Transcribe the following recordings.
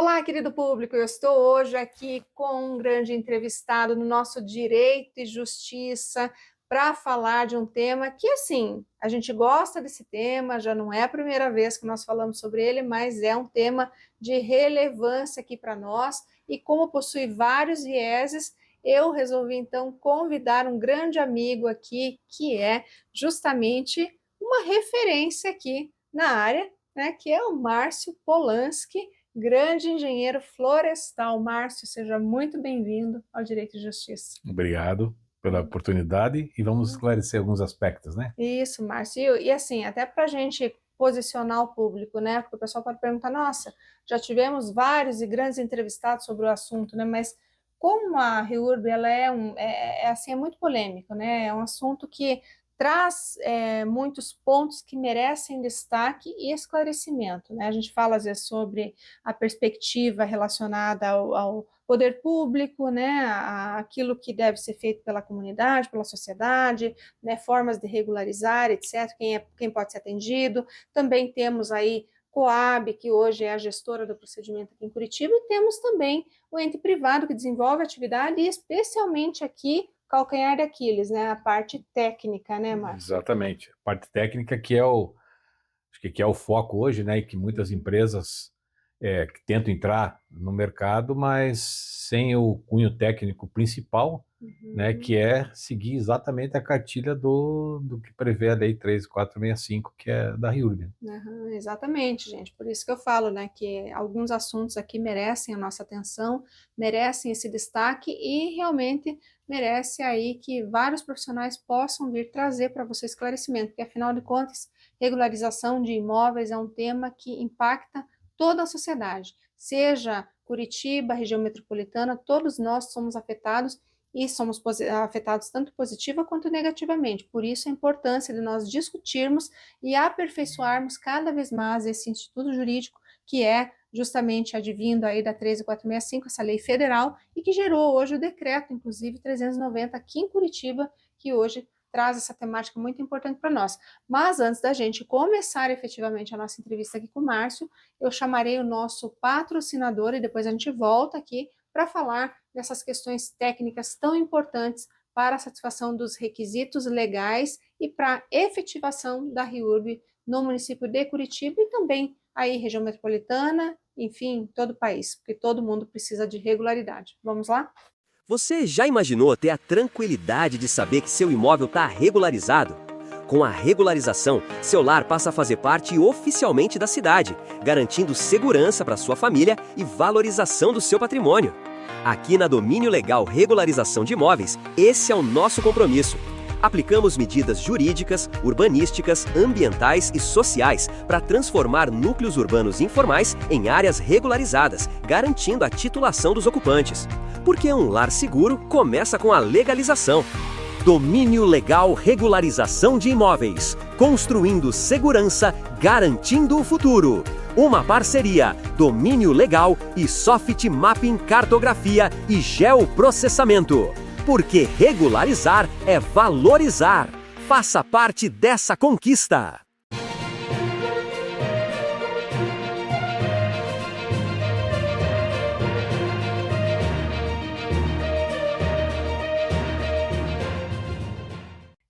Olá, querido público, eu estou hoje aqui com um grande entrevistado no nosso Direito e Justiça para falar de um tema que, assim, a gente gosta desse tema, já não é a primeira vez que nós falamos sobre ele, mas é um tema de relevância aqui para nós e como possui vários vieses, eu resolvi então convidar um grande amigo aqui, que é justamente uma referência aqui na área, né, que é o Márcio Polanski, grande engenheiro florestal. Márcio, seja muito bem-vindo ao Direito e Justiça. Obrigado pela oportunidade e vamos esclarecer alguns aspectos, né? Isso, Márcio. E assim, até para a gente posicionar o público, né? Porque o pessoal pode perguntar, nossa, já tivemos vários e grandes entrevistados sobre o assunto, né? Mas como a REURB, ela assim, é muito polêmico, né? É um assunto que traz muitos pontos que merecem destaque e esclarecimento, né? A gente fala, às vezes, sobre a perspectiva relacionada ao poder público, né? Aquilo que deve ser feito pela comunidade, pela sociedade, né, formas de regularizar, etc., quem pode ser atendido. Também temos aí Coab, que hoje é a gestora do procedimento aqui em Curitiba, e temos também o ente privado que desenvolve atividade, e especialmente aqui, calcanhar de Aquiles, né, a parte técnica, né, Márcio? Exatamente. A parte técnica acho que é o foco hoje, né? E que muitas empresas que tentam entrar no mercado, mas sem o cunho técnico principal, né? Que é seguir exatamente a cartilha do que prevê a Lei 13465, que é da RIURB. Uhum, exatamente, gente. Por isso que eu falo, né, que alguns assuntos aqui merecem a nossa atenção, merecem esse destaque e realmente merece aí que vários profissionais possam vir trazer para você esclarecimento, porque afinal de contas, regularização de imóveis é um tema que impacta toda a sociedade, seja Curitiba, região metropolitana, todos nós somos afetados e somos afetados tanto positiva quanto negativamente. Por isso a importância de nós discutirmos e aperfeiçoarmos cada vez mais esse instituto jurídico que é justamente advindo aí da 13465, essa lei federal, e que gerou hoje o decreto, inclusive 390 aqui em Curitiba, que hoje traz essa temática muito importante para nós. Mas antes da gente começar efetivamente a nossa entrevista aqui com o Márcio, eu chamarei o nosso patrocinador e depois a gente volta aqui para falar dessas questões técnicas tão importantes para a satisfação dos requisitos legais e para a efetivação da RIURB no município de Curitiba e também aí região metropolitana, enfim, todo o país, porque todo mundo precisa de regularidade. Vamos lá? Você já imaginou ter a tranquilidade de saber que seu imóvel está regularizado? Com a regularização, seu lar passa a fazer parte oficialmente da cidade, garantindo segurança para sua família e valorização do seu patrimônio. Aqui na Domínio Legal Regularização de Imóveis, esse é o nosso compromisso. Aplicamos medidas jurídicas, urbanísticas, ambientais e sociais para transformar núcleos urbanos informais em áreas regularizadas, garantindo a titulação dos ocupantes. Porque um lar seguro começa com a legalização. Domínio Legal Regularização de Imóveis. Construindo segurança, garantindo o futuro. Uma parceria Domínio Legal e Soft Mapping Cartografia e Geoprocessamento. Porque regularizar é valorizar. Faça parte dessa conquista.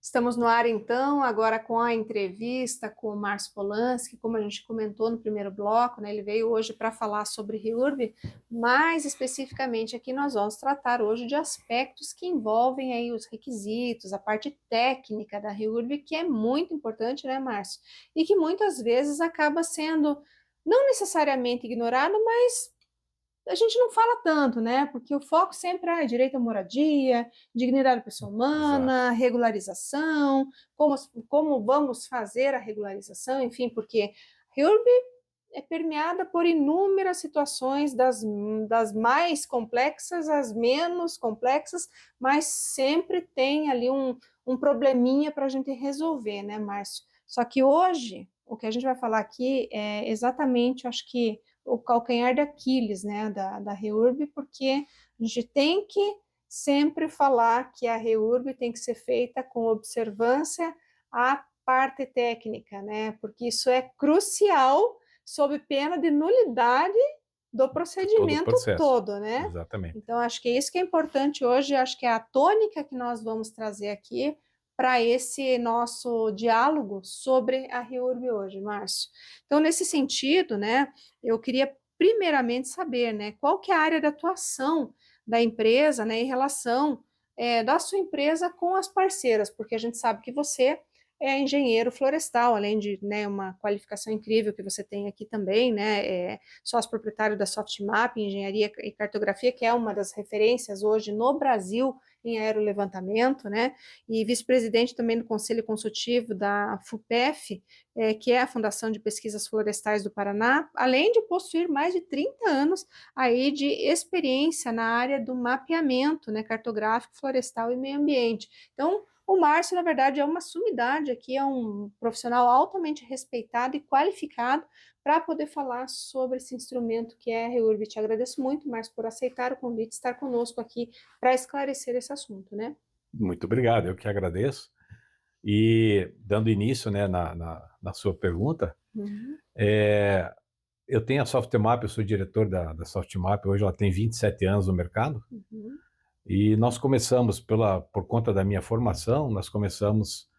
Estamos no ar então, agora com a entrevista com o Márcio Polanski, como a gente comentou no primeiro bloco, né, ele veio hoje para falar sobre REURB, mais especificamente aqui nós vamos tratar hoje de aspectos que envolvem aí os requisitos, a parte técnica da REURB, que é muito importante, né, Márcio? E que muitas vezes acaba sendo não necessariamente ignorado, mas a gente não fala tanto, né? Porque o foco sempre é direito à moradia, dignidade da pessoa Exato. humana, regularização, como vamos fazer a regularização, enfim, porque REURB é permeada por inúmeras situações, das mais complexas às menos complexas, mas sempre tem ali um probleminha para a gente resolver, né, Márcio? Só que hoje, o que a gente vai falar aqui é exatamente, acho que, o calcanhar de Aquiles, né, da REURB, porque a gente tem que sempre falar que a REURB tem que ser feita com observância à parte técnica, né, porque isso é crucial sob pena de nulidade do todo o procedimento processo. todo, né? Exatamente. Então, acho que é isso que é importante hoje, acho que é a tônica que nós vamos trazer aqui para esse nosso diálogo sobre a REURB hoje, Márcio. Então, nesse sentido, né, eu queria primeiramente saber, né, qual que é a área de atuação da empresa, né, em relação da sua empresa com as parceiras, porque a gente sabe que você é engenheiro florestal, além de, né, uma qualificação incrível que você tem aqui também, né, sócio proprietário da Softmap, Engenharia e Cartografia, que é uma das referências hoje no Brasil em aerolevantamento, né, e vice-presidente também do Conselho Consultivo da FUPEF, que é a Fundação de Pesquisas Florestais do Paraná, além de possuir mais de 30 anos aí de experiência na área do mapeamento, né, cartográfico, florestal e meio ambiente. Então, o Márcio, na verdade, é uma sumidade aqui, é um profissional altamente respeitado e qualificado para poder falar sobre esse instrumento que é a REURB. Te agradeço muito, Márcio, por aceitar o convite, estar conosco aqui para esclarecer esse assunto, né? Muito obrigado, eu que agradeço. E dando início, né, na sua pergunta, eu tenho a Softmap, eu sou diretor da Softmap, hoje ela tem 27 anos no mercado, e nós começamos, por conta da minha formação, nós começamos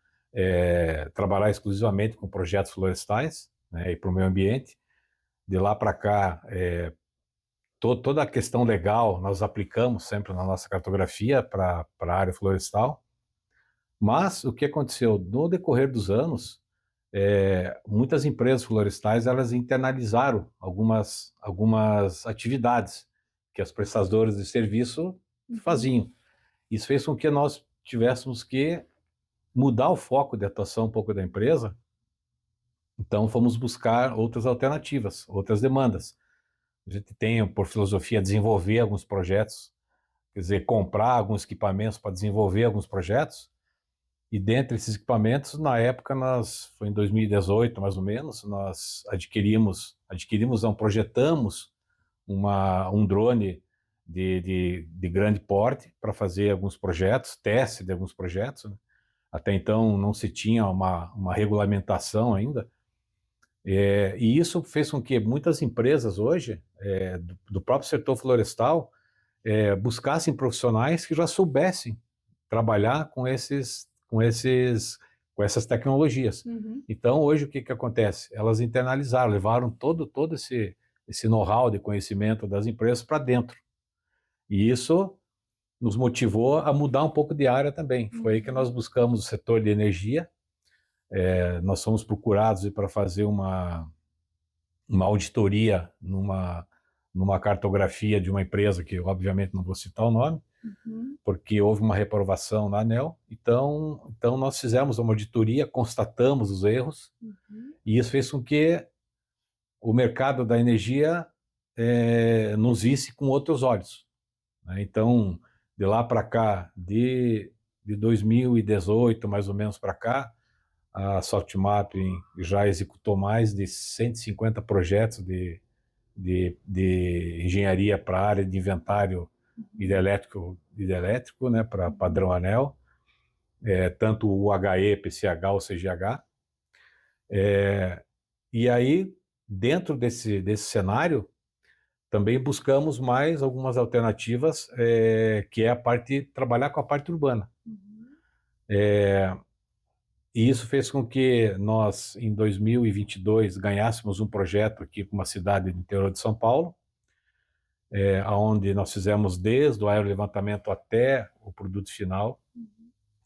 a trabalhar exclusivamente com projetos florestais, né, e para o meio ambiente. De lá para cá, toda a questão legal nós aplicamos sempre na nossa cartografia para a área florestal. Mas o que aconteceu? No decorrer dos anos, muitas empresas florestais elas internalizaram algumas atividades que as prestadoras de serviço faziam. Isso fez com que nós tivéssemos que mudar o foco de atuação um pouco da empresa. Então fomos buscar outras alternativas, outras demandas. A gente tem, por filosofia, desenvolver alguns projetos, quer dizer, comprar alguns equipamentos para desenvolver alguns projetos. E dentre esses equipamentos, na época, foi em 2018, mais ou menos, nós projetamos um drone de grande porte para fazer alguns projetos, teste de alguns projetos, né? Até então não se tinha uma regulamentação ainda. E isso fez com que muitas empresas hoje, do próprio setor florestal, buscassem profissionais que já soubessem trabalhar com essas tecnologias. Então, hoje, o que acontece? Elas internalizaram, levaram todo esse know-how de conhecimento das empresas para dentro. E isso nos motivou a mudar um pouco de área também. Foi aí que nós buscamos o setor de energia. Nós fomos procurados para fazer uma auditoria numa cartografia de uma empresa, que obviamente não vou citar o nome, porque houve uma reprovação na ANEEL. Então nós fizemos uma auditoria, constatamos os erros, e isso fez com que o mercado da energia nos visse com outros olhos, né? Então, de lá para cá, de 2018 mais ou menos para cá, a Softmap já executou mais de 150 projetos de engenharia para a área de inventário hidrelétrico, né, para padrão ANEEL, tanto o HE, PCH ou CGH. E aí, dentro desse cenário, também buscamos mais algumas alternativas, que é trabalhar com a parte urbana. E isso fez com que nós, em 2022, ganhássemos um projeto aqui com uma cidade do interior de São Paulo, onde nós fizemos desde o aerolevantamento até o produto final,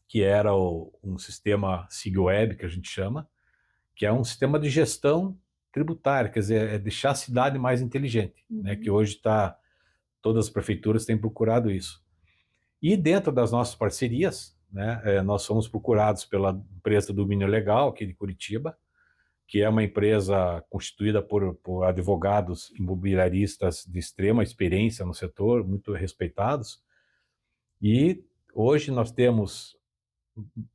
que era um sistema SIG-Web, que a gente chama, que é um sistema de gestão tributária, quer dizer, é deixar a cidade mais inteligente, né, que hoje todas as prefeituras têm procurado isso. E dentro das nossas parcerias, né, nós fomos procurados pela empresa do Domínio Legal, aqui de Curitiba, que é uma empresa constituída por advogados imobiliaristas de extrema experiência no setor, muito respeitados. E hoje nós temos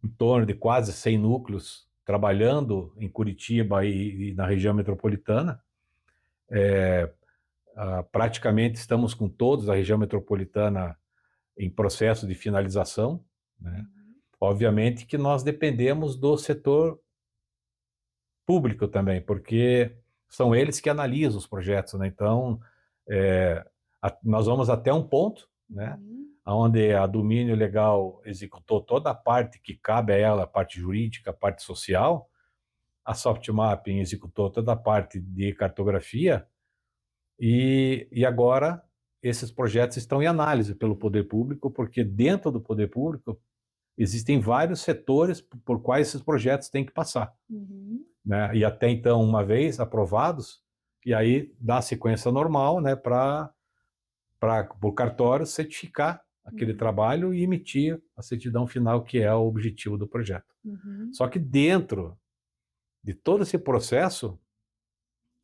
em torno de quase 100 núcleos trabalhando em Curitiba e na região metropolitana. Praticamente estamos com todos a região metropolitana em processo de finalização, né? Obviamente que nós dependemos do setor público também, porque são eles que analisam os projetos, né? Então, Nós vamos até um ponto, né, onde a Domínio Legal executou toda a parte que cabe a ela, a parte jurídica, a parte social, a Softmapping executou toda a parte de cartografia, e agora esses projetos estão em análise pelo poder público, porque dentro do poder público existem vários setores por quais esses projetos têm que passar. Né? E até então, uma vez aprovados, e aí dá a sequência normal, né, para o cartório certificar aquele trabalho e emitir a certidão final, que é o objetivo do projeto. Só que dentro de todo esse processo,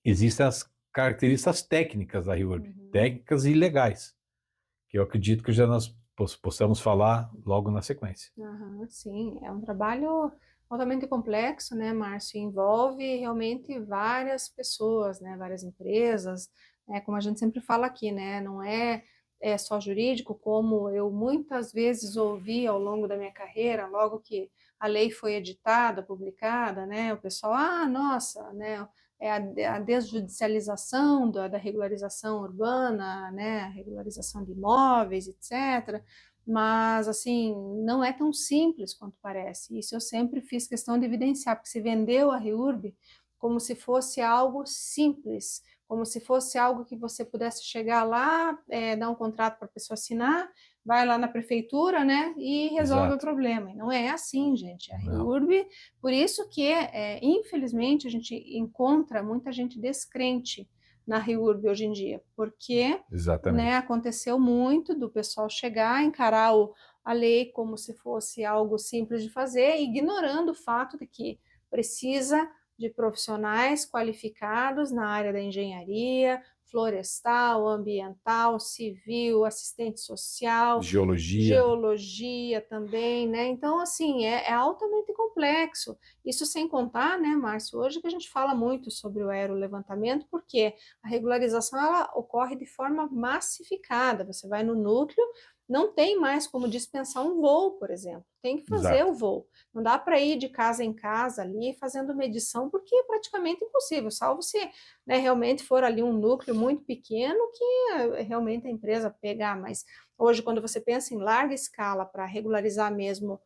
existem as características técnicas da REURB, técnicas e legais, que eu acredito que já nós possamos falar logo na sequência. Sim, é um trabalho altamente complexo, né, Márcio? Envolve realmente várias pessoas, né, várias empresas, né, como a gente sempre fala aqui, né, não é só jurídico, como eu muitas vezes ouvi ao longo da minha carreira, logo que a lei foi editada, publicada, né, o pessoal, nossa, né, a desjudicialização da regularização urbana, né, a regularização de imóveis, etc., mas, assim, não é tão simples quanto parece. Isso eu sempre fiz questão de evidenciar, porque se vendeu a REURB como se fosse algo simples, como se fosse algo que você pudesse chegar lá, dar um contrato para a pessoa assinar, vai lá na prefeitura, né, e resolve o problema. E não é assim, gente. A REURB, por isso que, infelizmente, a gente encontra muita gente descrente na REURB hoje em dia, porque, né, aconteceu muito do pessoal chegar, encarar a lei como se fosse algo simples de fazer, ignorando o fato de que precisa de profissionais qualificados na área da engenharia, florestal, ambiental, civil, assistente social, geologia também, né? Então, assim, é altamente complexo. Isso sem contar, né, Márcio, hoje que a gente fala muito sobre o aerolevantamento, porque a regularização ela ocorre de forma massificada. Você vai no núcleo, não tem mais como dispensar um voo, por exemplo. Tem que fazer o voo. Não dá para ir de casa em casa ali fazendo medição, porque é praticamente impossível, salvo se, né, realmente for ali um núcleo muito pequeno que realmente a empresa pegar. Mas hoje, quando você pensa em larga escala para regularizar mesmo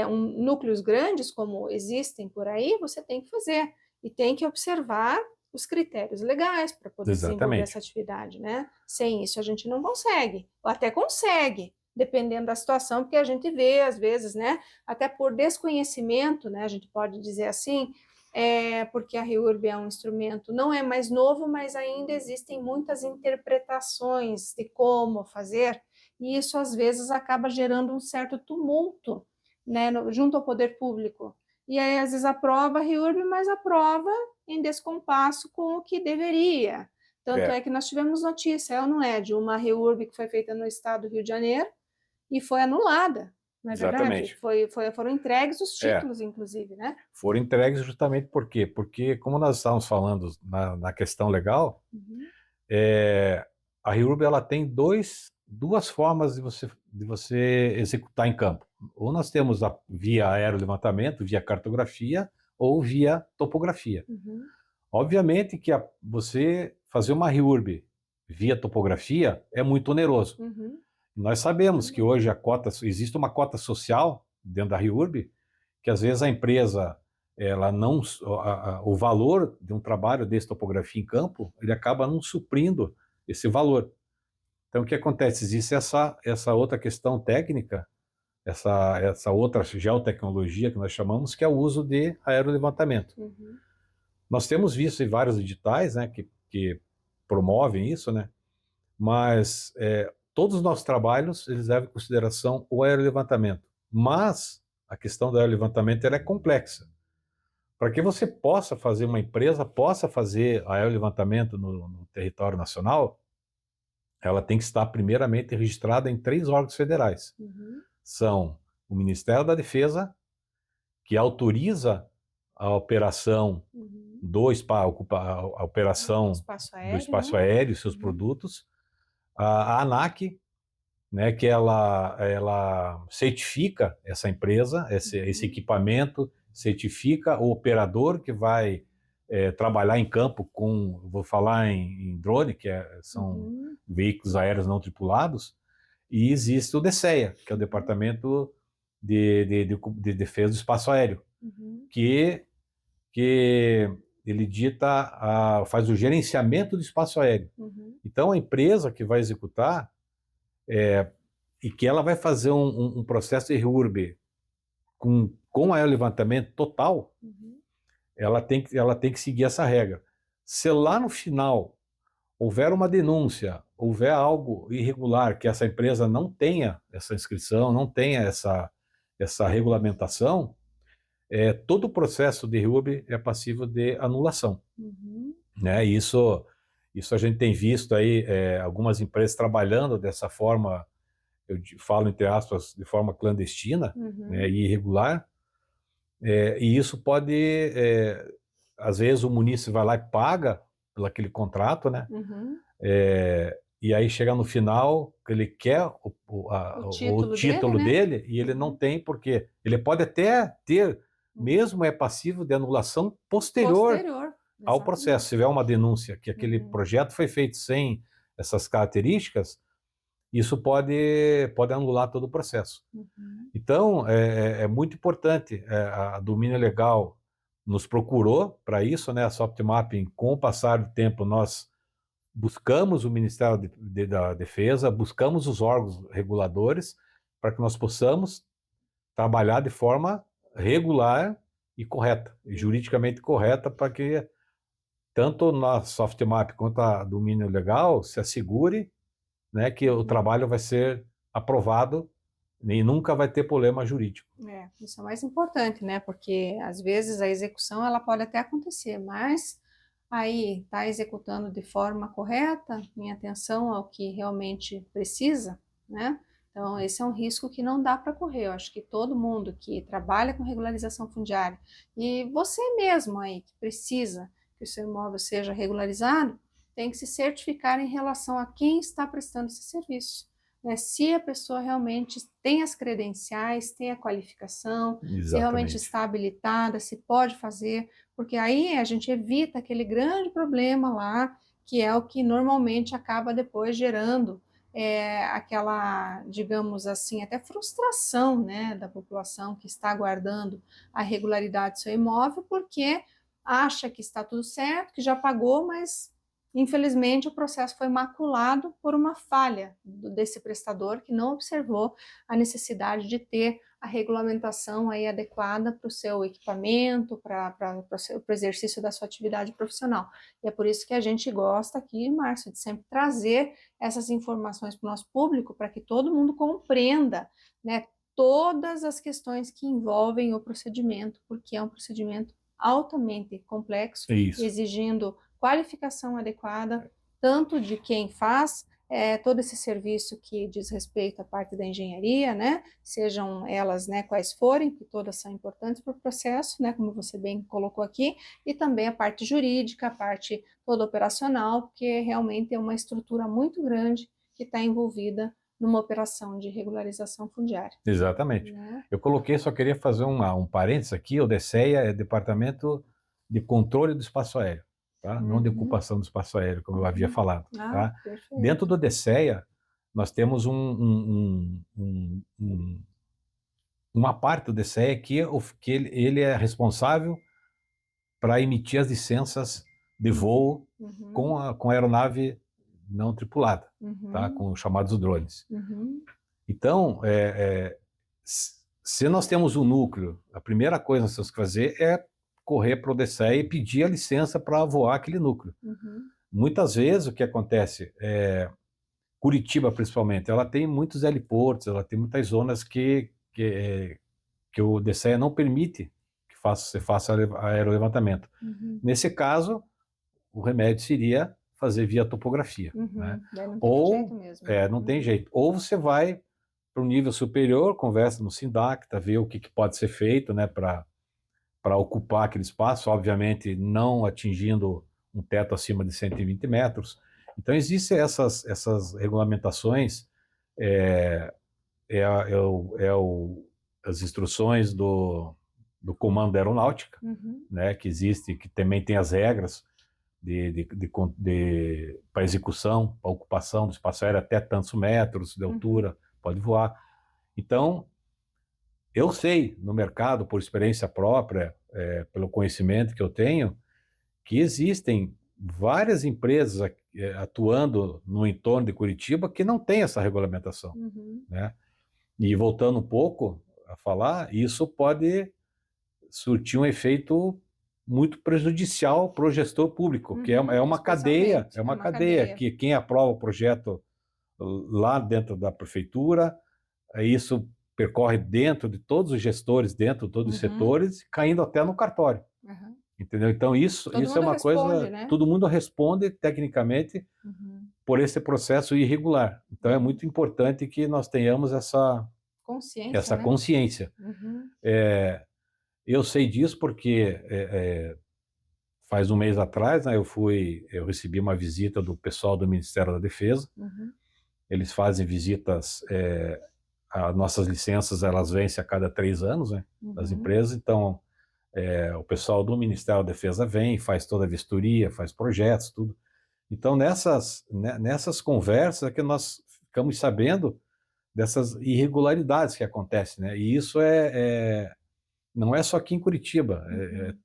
núcleos grandes, como existem por aí, você tem que fazer. E tem que observar os critérios legais para poder desenvolver essa atividade, né? Sem isso a gente não consegue, ou até consegue, dependendo da situação, porque a gente vê, às vezes, né, até por desconhecimento, né, a gente pode dizer assim, porque a REURB é um instrumento, não é mais novo, mas ainda existem muitas interpretações de como fazer, e isso às vezes acaba gerando um certo tumulto, né, junto ao poder público. E aí, às vezes, aprova a REURB, mas aprova em descompasso com o que deveria. Tanto é que nós tivemos notícia, ou não é, de uma REURB que foi feita no estado do Rio de Janeiro e foi anulada, não é verdade? Foram entregues os títulos, inclusive, né? Foram entregues justamente por quê? Porque, como nós estávamos falando na questão legal, a REURB ela tem duas formas de você executar em campo. Ou nós temos via aerolevantamento, via cartografia, ou via topografia. Obviamente que você fazer uma REURB via topografia é muito oneroso. Nós sabemos que hoje existe uma cota social dentro da REURB, que às vezes a empresa, ela não, o valor de um trabalho desse topografia em campo, ele acaba não suprindo esse valor. Então, o que acontece? Existe essa outra questão técnica, essa outra geotecnologia que nós chamamos, que é o uso de aerolevantamento. Nós temos visto em vários editais, né, que promovem isso, né, mas todos os nossos trabalhos, eles levam em consideração o aerolevantamento. Mas a questão do aerolevantamento ela é complexa. Para que você possa fazer, uma empresa possa fazer aerolevantamento no território nacional, ela tem que estar primeiramente registrada em 3 órgãos federais. São o Ministério da Defesa, que autoriza a operação do espaço aéreo e seus produtos, a ANAC, né, que ela certifica essa empresa, esse equipamento, certifica o operador que vai trabalhar em campo vou falar em drone, que são veículos aéreos não tripulados, e existe o DCEA, que é o Departamento de Defesa do Espaço Aéreo, que ele faz o gerenciamento do espaço aéreo. Então, a empresa que vai executar, e que ela vai fazer um processo de RURB com aerolevantamento total, ela tem que seguir essa regra. Se lá no final houver uma denúncia, houver algo irregular, que essa empresa não tenha essa inscrição, não tenha essa regulamentação, todo o processo de RURB é passível de anulação. Né? Isso a gente tem visto aí algumas empresas trabalhando dessa forma, eu falo entre aspas, de forma clandestina, né, e irregular, e isso pode, às vezes o munícipe vai lá e paga por aquele contrato, né? E aí chega no final, ele quer o título dele, e ele não tem, porque ele pode até ter, mesmo é passivo de anulação posterior ao processo. Se tiver uma denúncia que aquele projeto foi feito sem essas características, isso pode anular todo o processo. Então, é muito importante, a Domínio Legal nos procurou para isso, né? A Softmapping, com o passar do tempo, nós buscamos o Ministério da Defesa, buscamos os órgãos reguladores, para que nós possamos trabalhar de forma regular e correta, e juridicamente correta, para que tanto na Softmap quanto a Domínio Legal se assegure, né, que o trabalho vai ser aprovado e nunca vai ter problema jurídico. Isso é o mais importante, né? Porque às vezes a execução ela pode até acontecer, mas aí está executando de forma correta, em atenção ao que realmente precisa, né? Então esse é um risco que não dá para correr. Eu acho que todo mundo que trabalha com regularização fundiária, e você mesmo aí que precisa que o seu imóvel seja regularizado, tem que se certificar em relação a quem está prestando esse serviço. Né? Se a pessoa realmente tem as credenciais, tem a qualificação, se realmente está habilitada, se pode fazer, porque aí a gente evita aquele grande problema lá, que é o que normalmente acaba depois gerando aquela, digamos assim, até frustração, né, da população que está aguardando a regularidade do seu imóvel, porque acha que está tudo certo, que já pagou, mas infelizmente o processo foi maculado por uma falha desse prestador que não observou a necessidade de ter a regulamentação aí adequada para o seu equipamento, para o exercício da sua atividade profissional. E é por isso que a gente gosta aqui, Márcio, de sempre trazer essas informações para o nosso público, para que todo mundo compreenda, né, todas as questões que envolvem o procedimento, porque é um procedimento altamente complexo, exigindo qualificação adequada, tanto de quem faz todo esse serviço que diz respeito à parte da engenharia, né, sejam elas, né, quais forem, que todas são importantes para o processo, né, como você bem colocou aqui, e também a parte jurídica, a parte toda operacional, porque realmente é uma estrutura muito grande que está envolvida numa operação de regularização fundiária. Exatamente. Eu coloquei, só queria fazer um parênteses aqui, o DCEA é Departamento de Controle do Espaço Aéreo, tá? Não de ocupação do espaço aéreo, como eu havia falado. Tá? Dentro do DCEA, nós temos uma parte do DCEA que ele é responsável para emitir as licenças de voo com a aeronave não tripulada, tá? Com os chamados drones. Então, se nós temos um núcleo, a primeira coisa que nós temos que fazer é correr para o DCEA e pedir a licença para voar aquele núcleo. Muitas vezes o que acontece, Curitiba principalmente, ela tem muitos heliportos, ela tem muitas zonas que o DCEA não permite que você faça aerolevantamento. Nesse caso, o remédio seria fazer via topografia. Né? Não tem jeito. Ou você vai para um nível superior, conversa no SINDACTA, vê o que pode ser feito, né, para ocupar aquele espaço, obviamente não atingindo um teto acima de 120 metros. Então existem essas regulamentações, as instruções do Comando da Aeronáutica, Uhum. né, que existe, que também tem as regras para execução, para ocupação do espaço aéreo até tantos metros de altura, pode voar. Então, eu sei no mercado, por experiência própria, pelo conhecimento que eu tenho, que existem várias empresas atuando no entorno de Curitiba que não tem essa regulamentação, né? E voltando um pouco a falar, isso pode surtir um efeito muito prejudicial para o gestor público, que é uma cadeia, que quem aprova o projeto lá dentro da prefeitura, isso percorre dentro de todos os gestores, dentro de todos os setores, caindo até no cartório. Entendeu? Então isso é uma coisa, né? Todo mundo responde tecnicamente por esse processo irregular. Então é muito importante que nós tenhamos essa consciência. Eu sei disso porque faz um mês atrás, né, eu recebi uma visita do pessoal do Ministério da Defesa. Eles fazem visitas, as nossas licenças elas vencem a cada 3 anos, né, das empresas. Então o pessoal do Ministério da Defesa vem, faz toda a vistoria, faz projetos, tudo. Então nessas conversas é que nós ficamos sabendo dessas irregularidades que acontecem, né? E isso não é só aqui em Curitiba,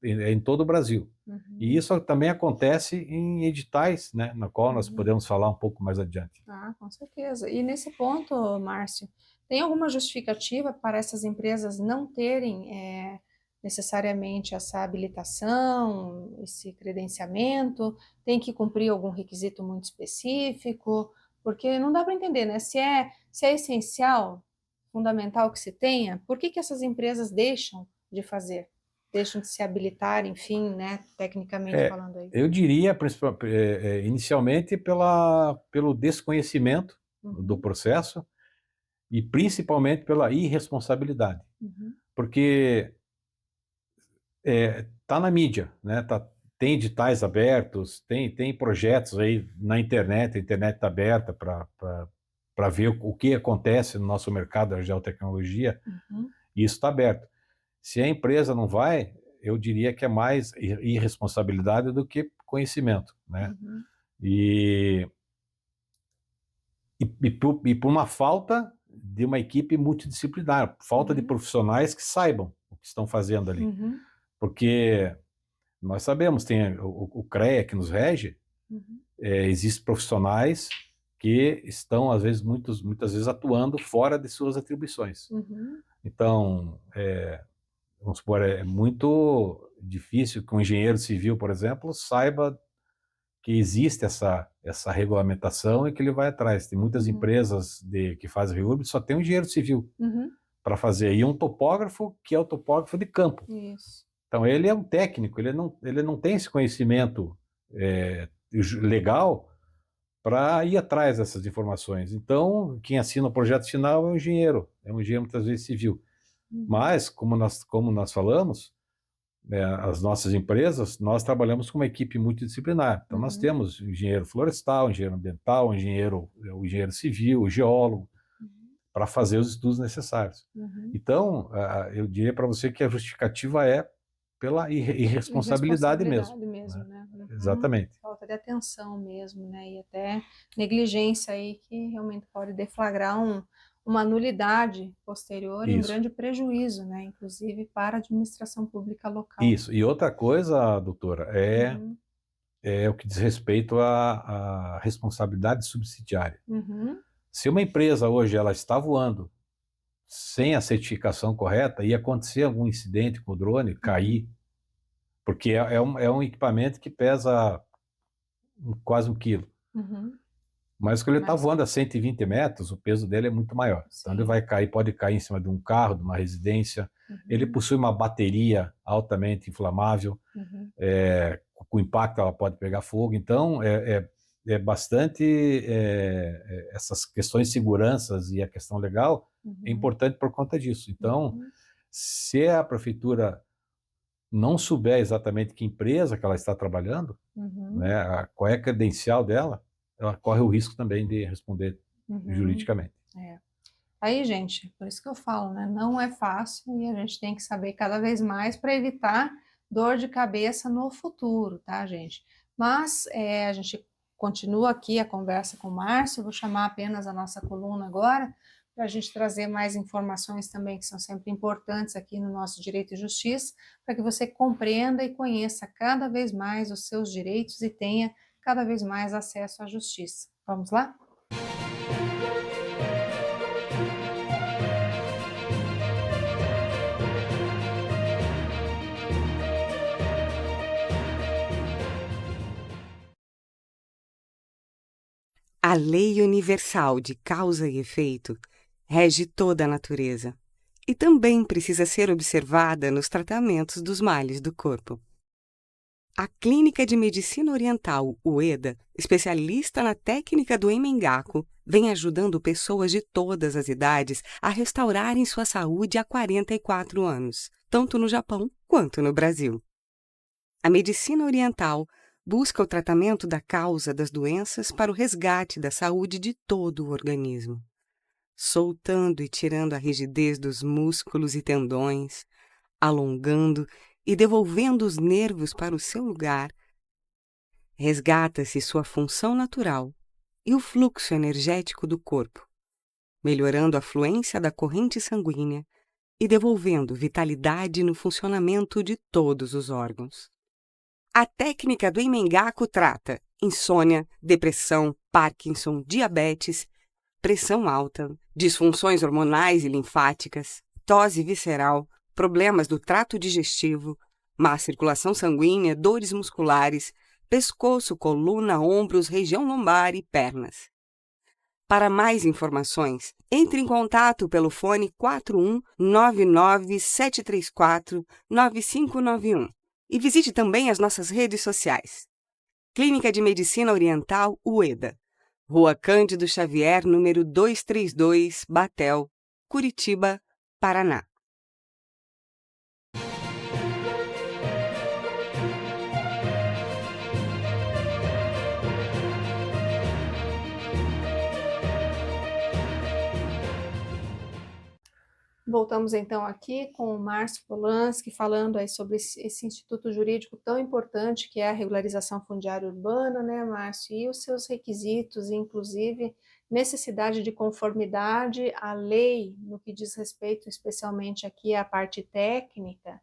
é em todo o Brasil. E isso também acontece em editais, né, na qual nós podemos falar um pouco mais adiante. Ah, com certeza. E nesse ponto, Márcio, tem alguma justificativa para essas empresas não terem necessariamente essa habilitação, esse credenciamento? Tem que cumprir algum requisito muito específico? Porque não dá para entender, né? Se é essencial, fundamental que se tenha, por que essas empresas deixam de fazer? Deixam de se habilitar, enfim, né, tecnicamente falando aí. Eu diria, inicialmente, pelo desconhecimento do processo e principalmente pela irresponsabilidade. Porque tá na mídia, né? Tem editais abertos, tem projetos aí na internet, a internet está aberta para ver o que acontece no nosso mercado da geotecnologia, e isso está aberto. Se a empresa não vai, eu diria que é mais irresponsabilidade do que conhecimento, né? E por uma falta de uma equipe multidisciplinar, falta de profissionais que saibam o que estão fazendo ali. Porque nós sabemos, tem o CREA que nos rege, existem profissionais que estão, às vezes, muitas vezes atuando fora de suas atribuições. Então, vamos supor, é muito difícil que um engenheiro civil, por exemplo, saiba que existe essa regulamentação e que ele vai atrás. Tem muitas empresas que fazem REURB, só tem um engenheiro civil para fazer, e um topógrafo que é o topógrafo de campo. Isso. Então ele é um técnico, ele não tem esse conhecimento legal para ir atrás dessas informações. Então quem assina o projeto final é um engenheiro muitas vezes civil. Mas, como nós falamos, as nossas empresas, nós trabalhamos com uma equipe multidisciplinar. Então nós temos engenheiro florestal, engenheiro ambiental, engenheiro civil, geólogo, para fazer os estudos necessários. Então, eu diria para você que a justificativa é pela irresponsabilidade mesmo, né? Exatamente. Falta de atenção mesmo, né? E até negligência aí que realmente pode deflagrar uma nulidade posterior e um grande prejuízo, né? Inclusive para a administração pública local. Isso. E outra coisa, doutora, é o que diz respeito à responsabilidade subsidiária. Se uma empresa hoje ela está voando sem a certificação correta e acontecer algum incidente com o drone, cair, porque é um equipamento que pesa quase 1 quilo. Mas quando ele está voando a 120 metros, o peso dele é muito maior. Então ele vai cair, pode cair em cima de um carro, de uma residência. Ele possui uma bateria altamente inflamável. Com impacto ela pode pegar fogo. Então é bastante essas questões de segurança e a questão legal é importante por conta disso. Então, se a prefeitura não souber exatamente que empresa que ela está trabalhando, né, qual é a credencial dela, ela corre o risco também de responder juridicamente. Aí, gente, por isso que eu falo, né? Não é fácil e a gente tem que saber cada vez mais para evitar dor de cabeça no futuro, tá, gente? Mas a gente continua aqui a conversa com o Márcio, eu vou chamar apenas a nossa coluna agora, para a gente trazer mais informações também que são sempre importantes aqui no nosso Direito e Justiça, para que você compreenda e conheça cada vez mais os seus direitos e tenha cada vez mais acesso à justiça. Vamos lá? A lei universal de causa e efeito rege toda a natureza e também precisa ser observada nos tratamentos dos males do corpo. A Clínica de Medicina Oriental Ueda, especialista na técnica do Emmengaku, vem ajudando pessoas de todas as idades a restaurarem sua saúde há 44 anos, tanto no Japão quanto no Brasil. A medicina oriental busca o tratamento da causa das doenças para o resgate da saúde de todo o organismo, soltando e tirando a rigidez dos músculos e tendões, alongando e devolvendo os nervos para o seu lugar. Resgata-se sua função natural e o fluxo energético do corpo, melhorando a fluência da corrente sanguínea e devolvendo vitalidade no funcionamento de todos os órgãos. A técnica do Emmengaku trata insônia, depressão, Parkinson, diabetes, pressão alta, disfunções hormonais e linfáticas, tosse visceral, problemas do trato digestivo, má circulação sanguínea, dores musculares, pescoço, coluna, ombros, região lombar e pernas. Para mais informações, entre em contato pelo fone 41 99 734 9591 e visite também as nossas redes sociais. Clínica de Medicina Oriental Ueda, Rua Cândido Xavier, número 232, Batel, Curitiba, Paraná. Voltamos então aqui com o Márcio Polanski falando aí sobre esse instituto jurídico tão importante que é a regularização fundiária urbana, né, Márcio? E os seus requisitos, inclusive necessidade de conformidade à lei no que diz respeito especialmente aqui à parte técnica,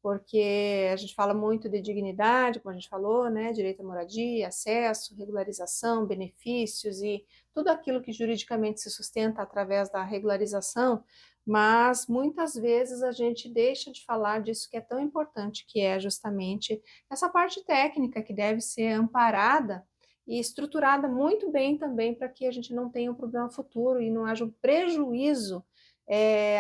porque a gente fala muito de dignidade, como a gente falou, né, direito à moradia, acesso, regularização, benefícios e tudo aquilo que juridicamente se sustenta através da regularização, mas muitas vezes a gente deixa de falar disso que é tão importante, que é justamente essa parte técnica que deve ser amparada e estruturada muito bem também para que a gente não tenha um problema futuro e não haja um prejuízo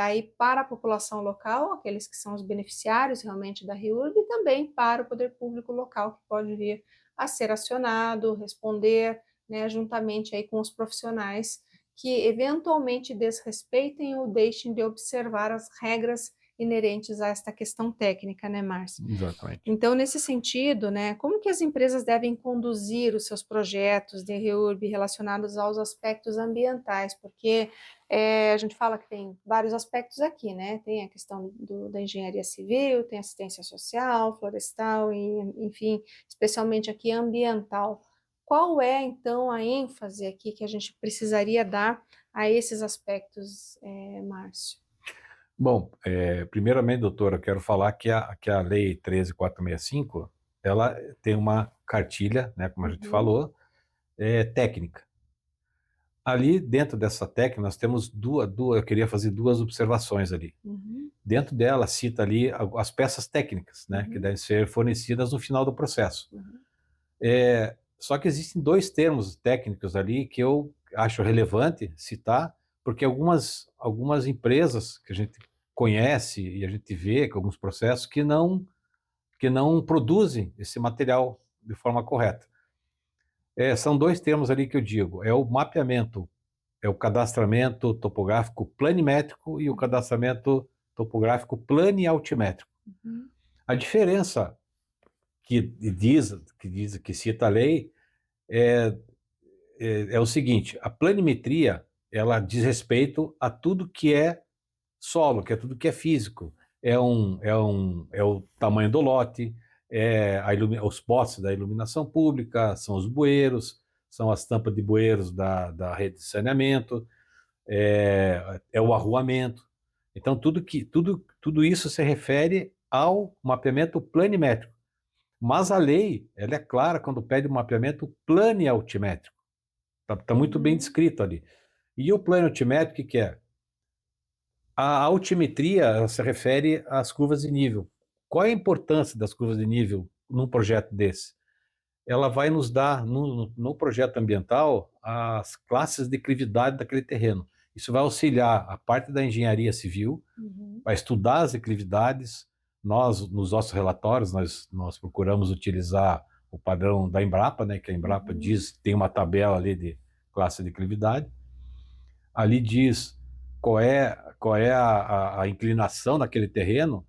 aí para a população local, aqueles que são os beneficiários realmente da REURB, e também para o poder público local, que pode vir a ser acionado, responder, né, juntamente aí com os profissionais que eventualmente desrespeitem ou deixem de observar as regras inerentes a esta questão técnica, né, Márcio? Exatamente. Então, nesse sentido, né, como que as empresas devem conduzir os seus projetos de REURB relacionados aos aspectos ambientais? Porque a gente fala que tem vários aspectos aqui, né? Tem a questão da engenharia civil, tem assistência social, florestal, e, enfim, especialmente aqui ambiental. Qual é, então, a ênfase aqui que a gente precisaria dar a esses aspectos, Márcio? Bom, primeiramente, doutora, eu quero falar que a Lei 13.465, ela tem uma cartilha, né, como a gente falou, técnica. Ali, dentro dessa técnica, nós temos eu queria fazer duas observações ali. Dentro dela, cita ali as peças técnicas, né, que devem ser fornecidas no final do processo. Só que existem dois termos técnicos ali que eu acho relevante citar, porque algumas empresas que a gente conhece e a gente vê com alguns processos que não produzem esse material de forma correta. São dois termos ali que eu digo, é o mapeamento, é o cadastramento topográfico planimétrico e o cadastramento topográfico planialtimétrico. A diferença que cita a lei é o seguinte: a planimetria ela diz respeito a tudo que é solo, que é tudo que é físico. É o tamanho do lote, os postes da iluminação pública, são os bueiros, são as tampas de bueiros da rede de saneamento, é o arruamento. Então, tudo isso se refere ao mapeamento planimétrico. Mas a lei, ela é clara quando pede um mapeamento planialtimétrico. Está muito bem descrito ali. E o planialtimétrico, o que é? A altimetria, ela se refere às curvas de nível. Qual é a importância das curvas de nível num projeto desse? Ela vai nos dar, no projeto ambiental, as classes de declividade daquele terreno. Isso vai auxiliar a parte da engenharia civil, vai estudar as declividades. Nós, nos nossos relatórios, nós procuramos utilizar o padrão da Embrapa, né, que a Embrapa diz, tem uma tabela ali de classe de declividade. Ali diz qual é a inclinação daquele terreno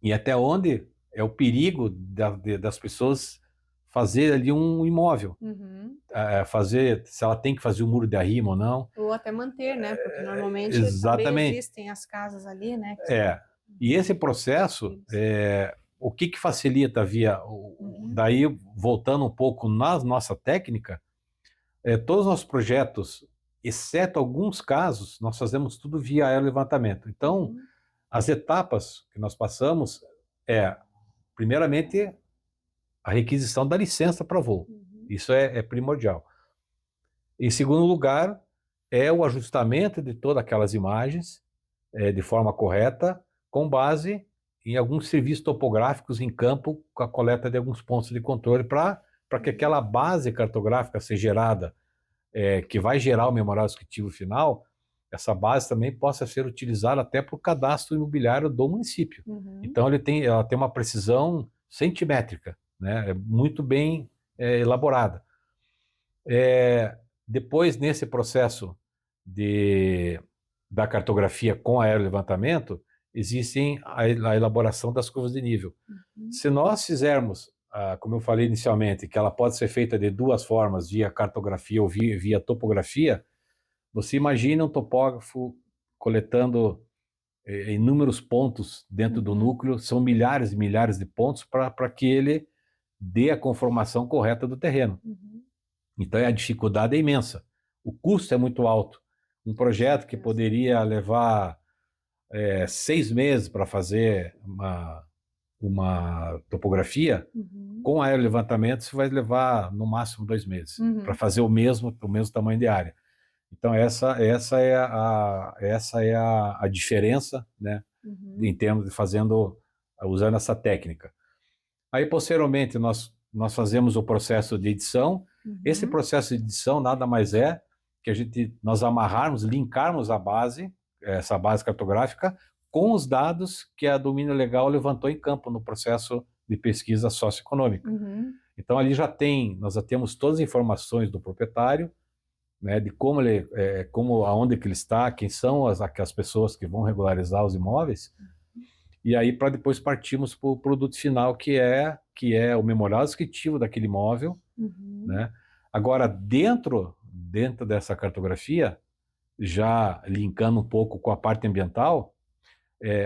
e até onde é o perigo das pessoas fazer ali um imóvel. Se ela tem que fazer o muro de arrimo ou não. Ou até manter, né? Porque normalmente Exatamente. também existem as casas ali, né? E esse processo, o que facilita daí, voltando um pouco na nossa técnica, todos os nossos projetos, exceto alguns casos, nós fazemos tudo via aerolevantamento. Então, as etapas que nós passamos primeiramente, a requisição da licença para voo. Isso é primordial. Em segundo lugar, é o ajustamento de todas aquelas imagens de forma correta, com base em alguns serviços topográficos em campo, com a coleta de alguns pontos de controle, para que aquela base cartográfica seja gerada, que vai gerar o memorial descritivo final, essa base também possa ser utilizada até para o cadastro imobiliário do município. Então, ela tem uma precisão centimétrica, né? É muito bem elaborada. Depois, nesse processo da cartografia com aerolevantamento, existem a elaboração das curvas de nível. Se nós fizermos, como eu falei inicialmente, que ela pode ser feita de duas formas, via cartografia ou via topografia, você imagina um topógrafo coletando inúmeros pontos dentro do núcleo, são milhares e milhares de pontos para que ele dê a conformação correta do terreno. Então a dificuldade é imensa. O custo é muito alto. Um projeto que poderia levar 6 meses para fazer uma topografia, com aerolevantamento você vai levar no máximo 2 meses para fazer o mesmo tamanho de área. Então essa é a diferença, né, em termos de usando essa técnica. Aí posteriormente nós fazemos o processo de edição. Esse processo de edição nada mais é que nós linkarmos essa base cartográfica com os dados que a Domínio Legal levantou em campo no processo de pesquisa socioeconômica. Então ali nós já temos todas as informações do proprietário, né, de aonde que ele está, quem são as pessoas que vão regularizar os imóveis, e aí para depois partirmos para o produto final, que é o memorial descritivo daquele imóvel, né? Agora, dentro dessa cartografia, já linkando um pouco com a parte ambiental,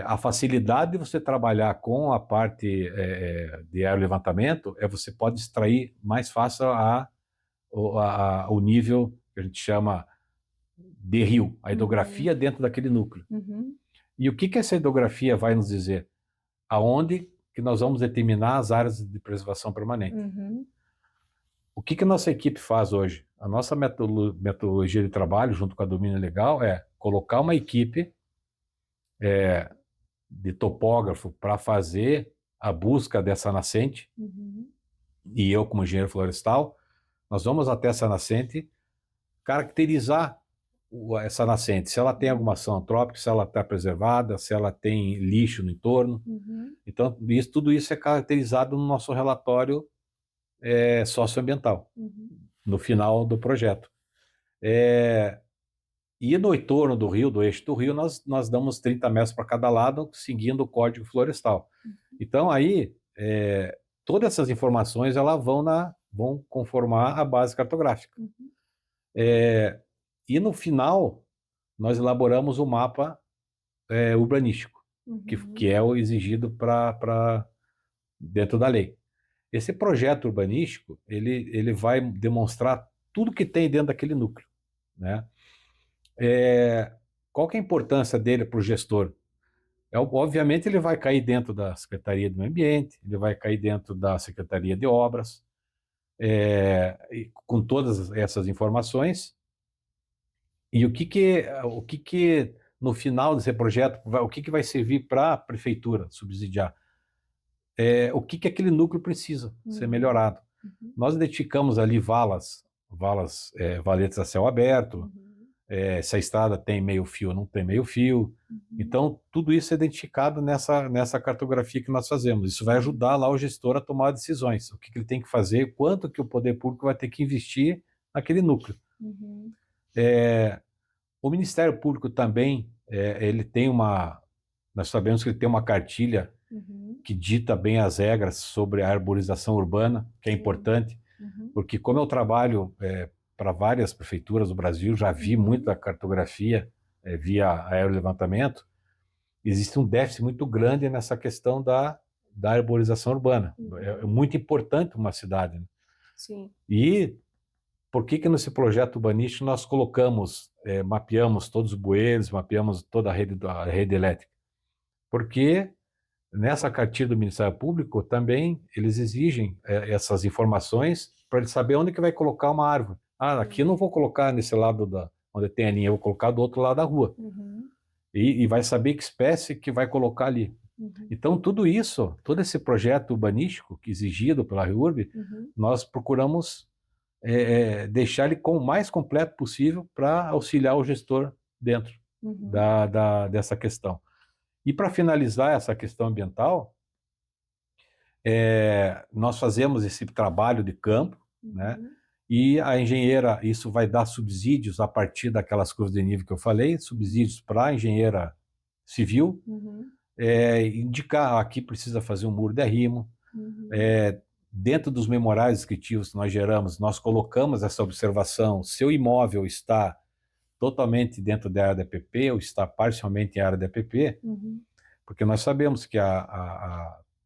a facilidade de você trabalhar com a parte de aerolevantamento você pode extrair mais fácil o nível que a gente chama de rio, a hidrografia dentro daquele núcleo. E o que essa hidrografia vai nos dizer? Aonde que nós vamos determinar as áreas de preservação permanente. O que a nossa equipe faz hoje? A nossa metodologia de trabalho, junto com a Domínio Legal, é colocar uma equipe de topógrafo para fazer a busca dessa nascente, e eu, como engenheiro florestal, nós vamos até essa nascente, caracterizar essa nascente, se ela tem alguma ação antrópica, se ela está preservada, se ela tem lixo no entorno. Então, tudo isso é caracterizado no nosso relatório socioambiental, no final do projeto. E no entorno do rio, do eixo do rio, nós damos 30 metros para cada lado, seguindo o Código Florestal. Então, aí, todas essas informações elas vão conformar a base cartográfica. E no final, nós elaboramos o mapa urbanístico, que é o exigido dentro da lei. Esse projeto urbanístico, ele vai demonstrar tudo que tem dentro daquele núcleo, né? Qual que é a importância dele para o gestor? Obviamente, ele vai cair dentro da Secretaria do Meio Ambiente, ele vai cair dentro da Secretaria de Obras, e com todas essas informações. E o que no final desse projeto, o que vai servir para a prefeitura subsidiar? O que aquele núcleo precisa ser melhorado. Nós identificamos ali valetas a céu aberto, se a estrada tem meio fio ou não tem meio fio. Então, tudo isso é identificado nessa cartografia que nós fazemos. Isso vai ajudar lá o gestor a tomar decisões. O que ele tem que fazer, quanto que o poder público vai ter que investir naquele núcleo. O Ministério Público também, ele tem nós sabemos que ele tem uma cartilha que dita bem as regras sobre a arborização urbana, que é importante, porque como eu trabalho para várias prefeituras do Brasil, já vi muita cartografia via aerolevantamento, existe um déficit muito grande nessa questão da arborização urbana. É muito importante uma cidade, né? Sim. E por que nesse projeto urbanístico nós mapeamos todos os bueiros, mapeamos toda a rede elétrica? Porque nessa cartilha do Ministério Público também eles exigem essas informações para ele saber onde que vai colocar uma árvore. Aqui eu não vou colocar nesse lado onde tem a linha, eu vou colocar do outro lado da rua. E vai saber que espécie que vai colocar ali. Então todo esse projeto urbanístico exigido pela REURB, nós procuramos deixar ele o mais completo possível para auxiliar o gestor dentro dessa questão. E para finalizar essa questão ambiental, nós fazemos esse trabalho de campo, né? E a engenheira, isso vai dar subsídios a partir daquelas curvas de nível que eu falei, subsídios para a engenheira civil, indicar aqui precisa fazer um muro de arrimo. Dentro dos memoriais descritivos que nós geramos, nós colocamos essa observação: seu imóvel está totalmente dentro da área da EPP ou está parcialmente em área da EPP, porque nós sabemos que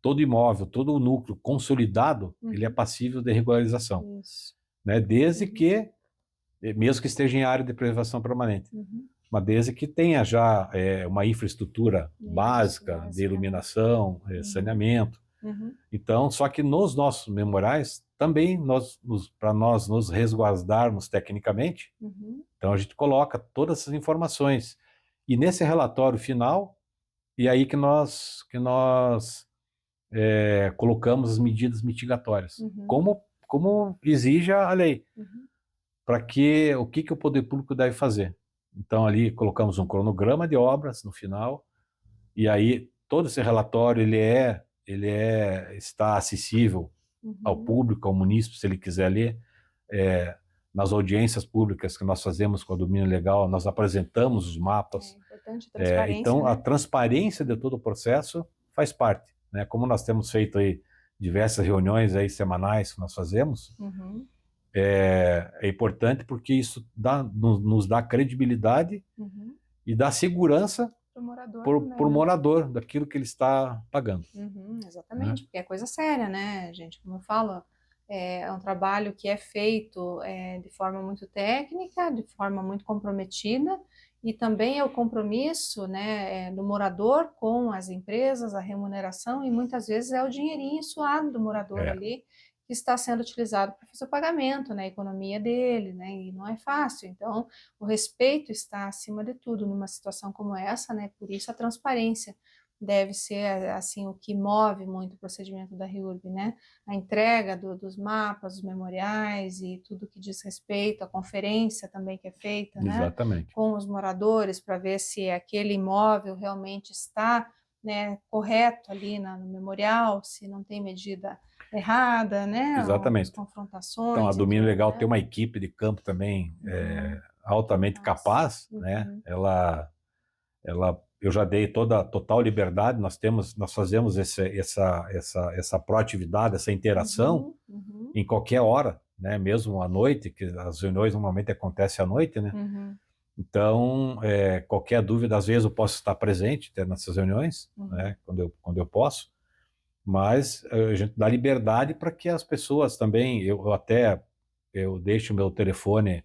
todo imóvel, todo o núcleo consolidado, ele é passível de regularização, né? Desde que, mesmo que esteja em área de preservação permanente, mas desde que tenha já uma infraestrutura básica de iluminação, saneamento. Então, só que nos nossos memoriais, também para nós nos resguardarmos tecnicamente, então a gente coloca todas essas informações. E nesse relatório final, e aí que nós colocamos as medidas mitigatórias, como exige a lei, para o que o poder público deve fazer. Então ali colocamos um cronograma de obras no final, e aí todo esse relatório está acessível ao público, ao munícipe, se ele quiser ler. Nas audiências públicas que nós fazemos com o domínio legal, nós apresentamos os mapas. Importante, transparência, então, né? a transparência de todo o processo faz parte, né? Como nós temos feito aí diversas reuniões aí semanais que nós fazemos, é importante porque isso nos dá credibilidade e dá segurança para o morador daquilo que ele está pagando. Exatamente, porque é coisa séria, né, gente? Como eu falo, é um trabalho que é feito de forma muito técnica, de forma muito comprometida, e também é o compromisso, né, do morador com as empresas, a remuneração, e muitas vezes é o dinheirinho suado do morador ali, que está sendo utilizado para fazer o pagamento, né, a economia dele, né, e não é fácil. Então, o respeito está acima de tudo numa situação como essa, né, por isso a transparência deve ser, assim, o que move muito o procedimento da REURB, né, a entrega dos mapas, dos memoriais e tudo que diz respeito, a conferência também que é feita, né, com os moradores, para ver se aquele imóvel realmente está, né, correto ali no memorial, se não tem medida errada, né? Exatamente. As confrontações. Então, a Domínio Legal tem uma equipe de campo também altamente capaz, né? Eu já dei total liberdade. Nós fazemos essa proatividade, essa interação em qualquer hora, né? Mesmo à noite, que as reuniões normalmente acontecem à noite, né? Uhum. Então, qualquer dúvida, às vezes eu posso estar presente até nessas reuniões, né? Quando eu posso, mas a gente dá liberdade para que as pessoas também, eu deixo o meu telefone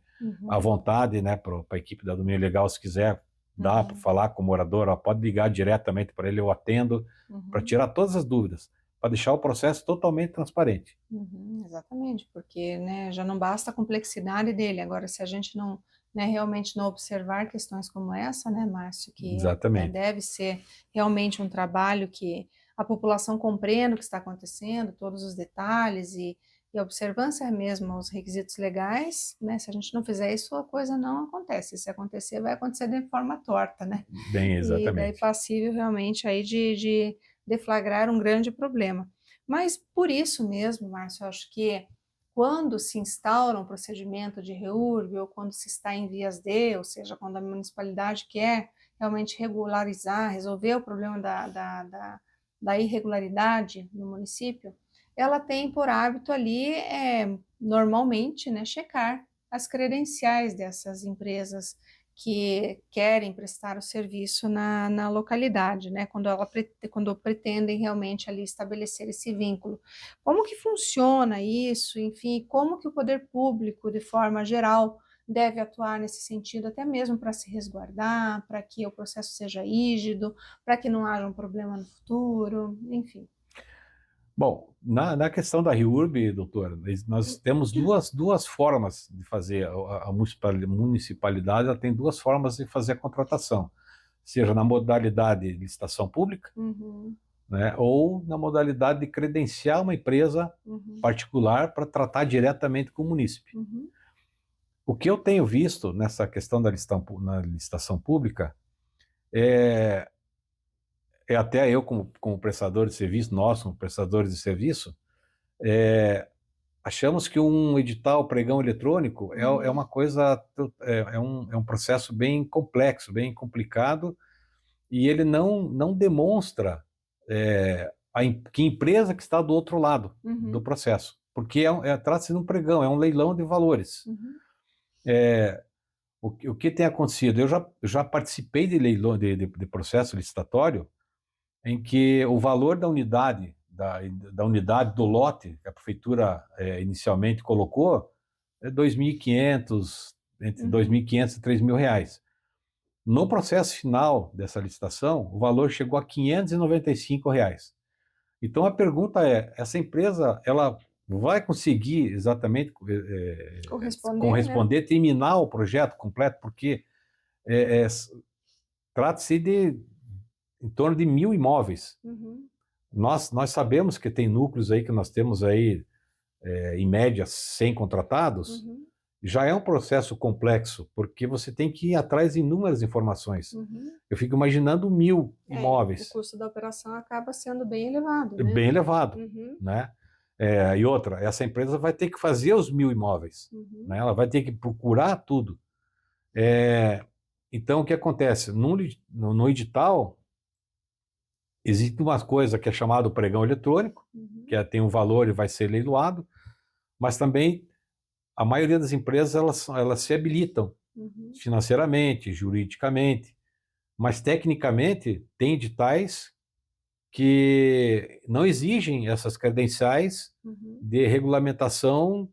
à Uhum. vontade, né? Para a equipe da Domínio Legal, se quiser dar para Uhum. falar com o morador, ó, pode ligar diretamente para ele, eu atendo, para Uhum. tirar todas as dúvidas, para deixar o processo totalmente transparente. Uhum, exatamente, porque, né, já não basta a complexidade dele. Agora, se a gente não, né, realmente não observar questões como essa, né, Márcio, que Exatamente. deve ser realmente um trabalho que a população compreenda o que está acontecendo, todos os detalhes e a observância mesmo aos requisitos legais, né, se a gente não fizer isso, a coisa não acontece. Se acontecer, vai acontecer de forma torta, né? Bem, E daí exatamente. passível realmente aí de deflagrar um grande problema. Mas por isso mesmo, Márcio, eu acho que quando se instaura um procedimento de REURB ou quando se está em vias de, ou seja, quando a municipalidade quer realmente regularizar, resolver o problema da irregularidade no município, ela tem por hábito ali, normalmente, né, checar as credenciais dessas empresas que querem prestar o serviço na localidade, né, quando pretendem realmente ali estabelecer esse vínculo. Como que funciona isso, enfim, como que o poder público, de forma geral, deve atuar nesse sentido, até mesmo para se resguardar, para que o processo seja rígido, para que não haja um problema no futuro, enfim. Bom, na questão da REURB, doutora, nós temos duas formas de fazer. A municipalidade ela tem duas formas de fazer a contratação, seja na modalidade de licitação pública, Uhum, né, ou na modalidade de credenciar uma empresa uhum, particular para tratar diretamente com o munícipe. uhum, O que eu tenho visto nessa questão na licitação pública é até eu, como prestador de serviço, nós, como prestadores de serviço, achamos que um edital pregão eletrônico é uhum, uma coisa, é um processo bem complexo, bem complicado, e ele não demonstra que empresa que está do outro lado do uhum, processo, porque trata-se de um pregão, é um leilão de valores. uhum, O que tem acontecido? Eu já participei de leilão de processo licitatório em que o valor da unidade, da unidade do lote que a prefeitura inicialmente colocou é 2.500, entre uhum. 2.500 e 3.000 reais. No processo final dessa licitação, o valor chegou a 595 reais. Então a pergunta é, essa empresa, ela vai conseguir exatamente Corresponder, né? corresponder, terminar o projeto completo? Porque é, é, trata-se de em torno de 1.000 imóveis. Uhum, Nós sabemos que tem núcleos aí que nós temos aí, em média, 100 contratados, uhum, já é um processo complexo, porque você tem que ir atrás de inúmeras informações. uhum. Eu fico imaginando 1.000 O imóveis, custo da operação acaba sendo bem elevado, né? bem elevado, Uhum, né? E outra, essa empresa vai ter que fazer os 1.000 imóveis, uhum, né? Ela vai ter que procurar tudo. Então, o que acontece? No edital, existe uma coisa que é chamado pregão eletrônico, uhum, que tem um valor e vai ser leiloado, mas também a maioria das empresas elas se habilitam uhum, financeiramente, juridicamente, mas tecnicamente tem editais que não exigem essas credenciais uhum, de regulamentação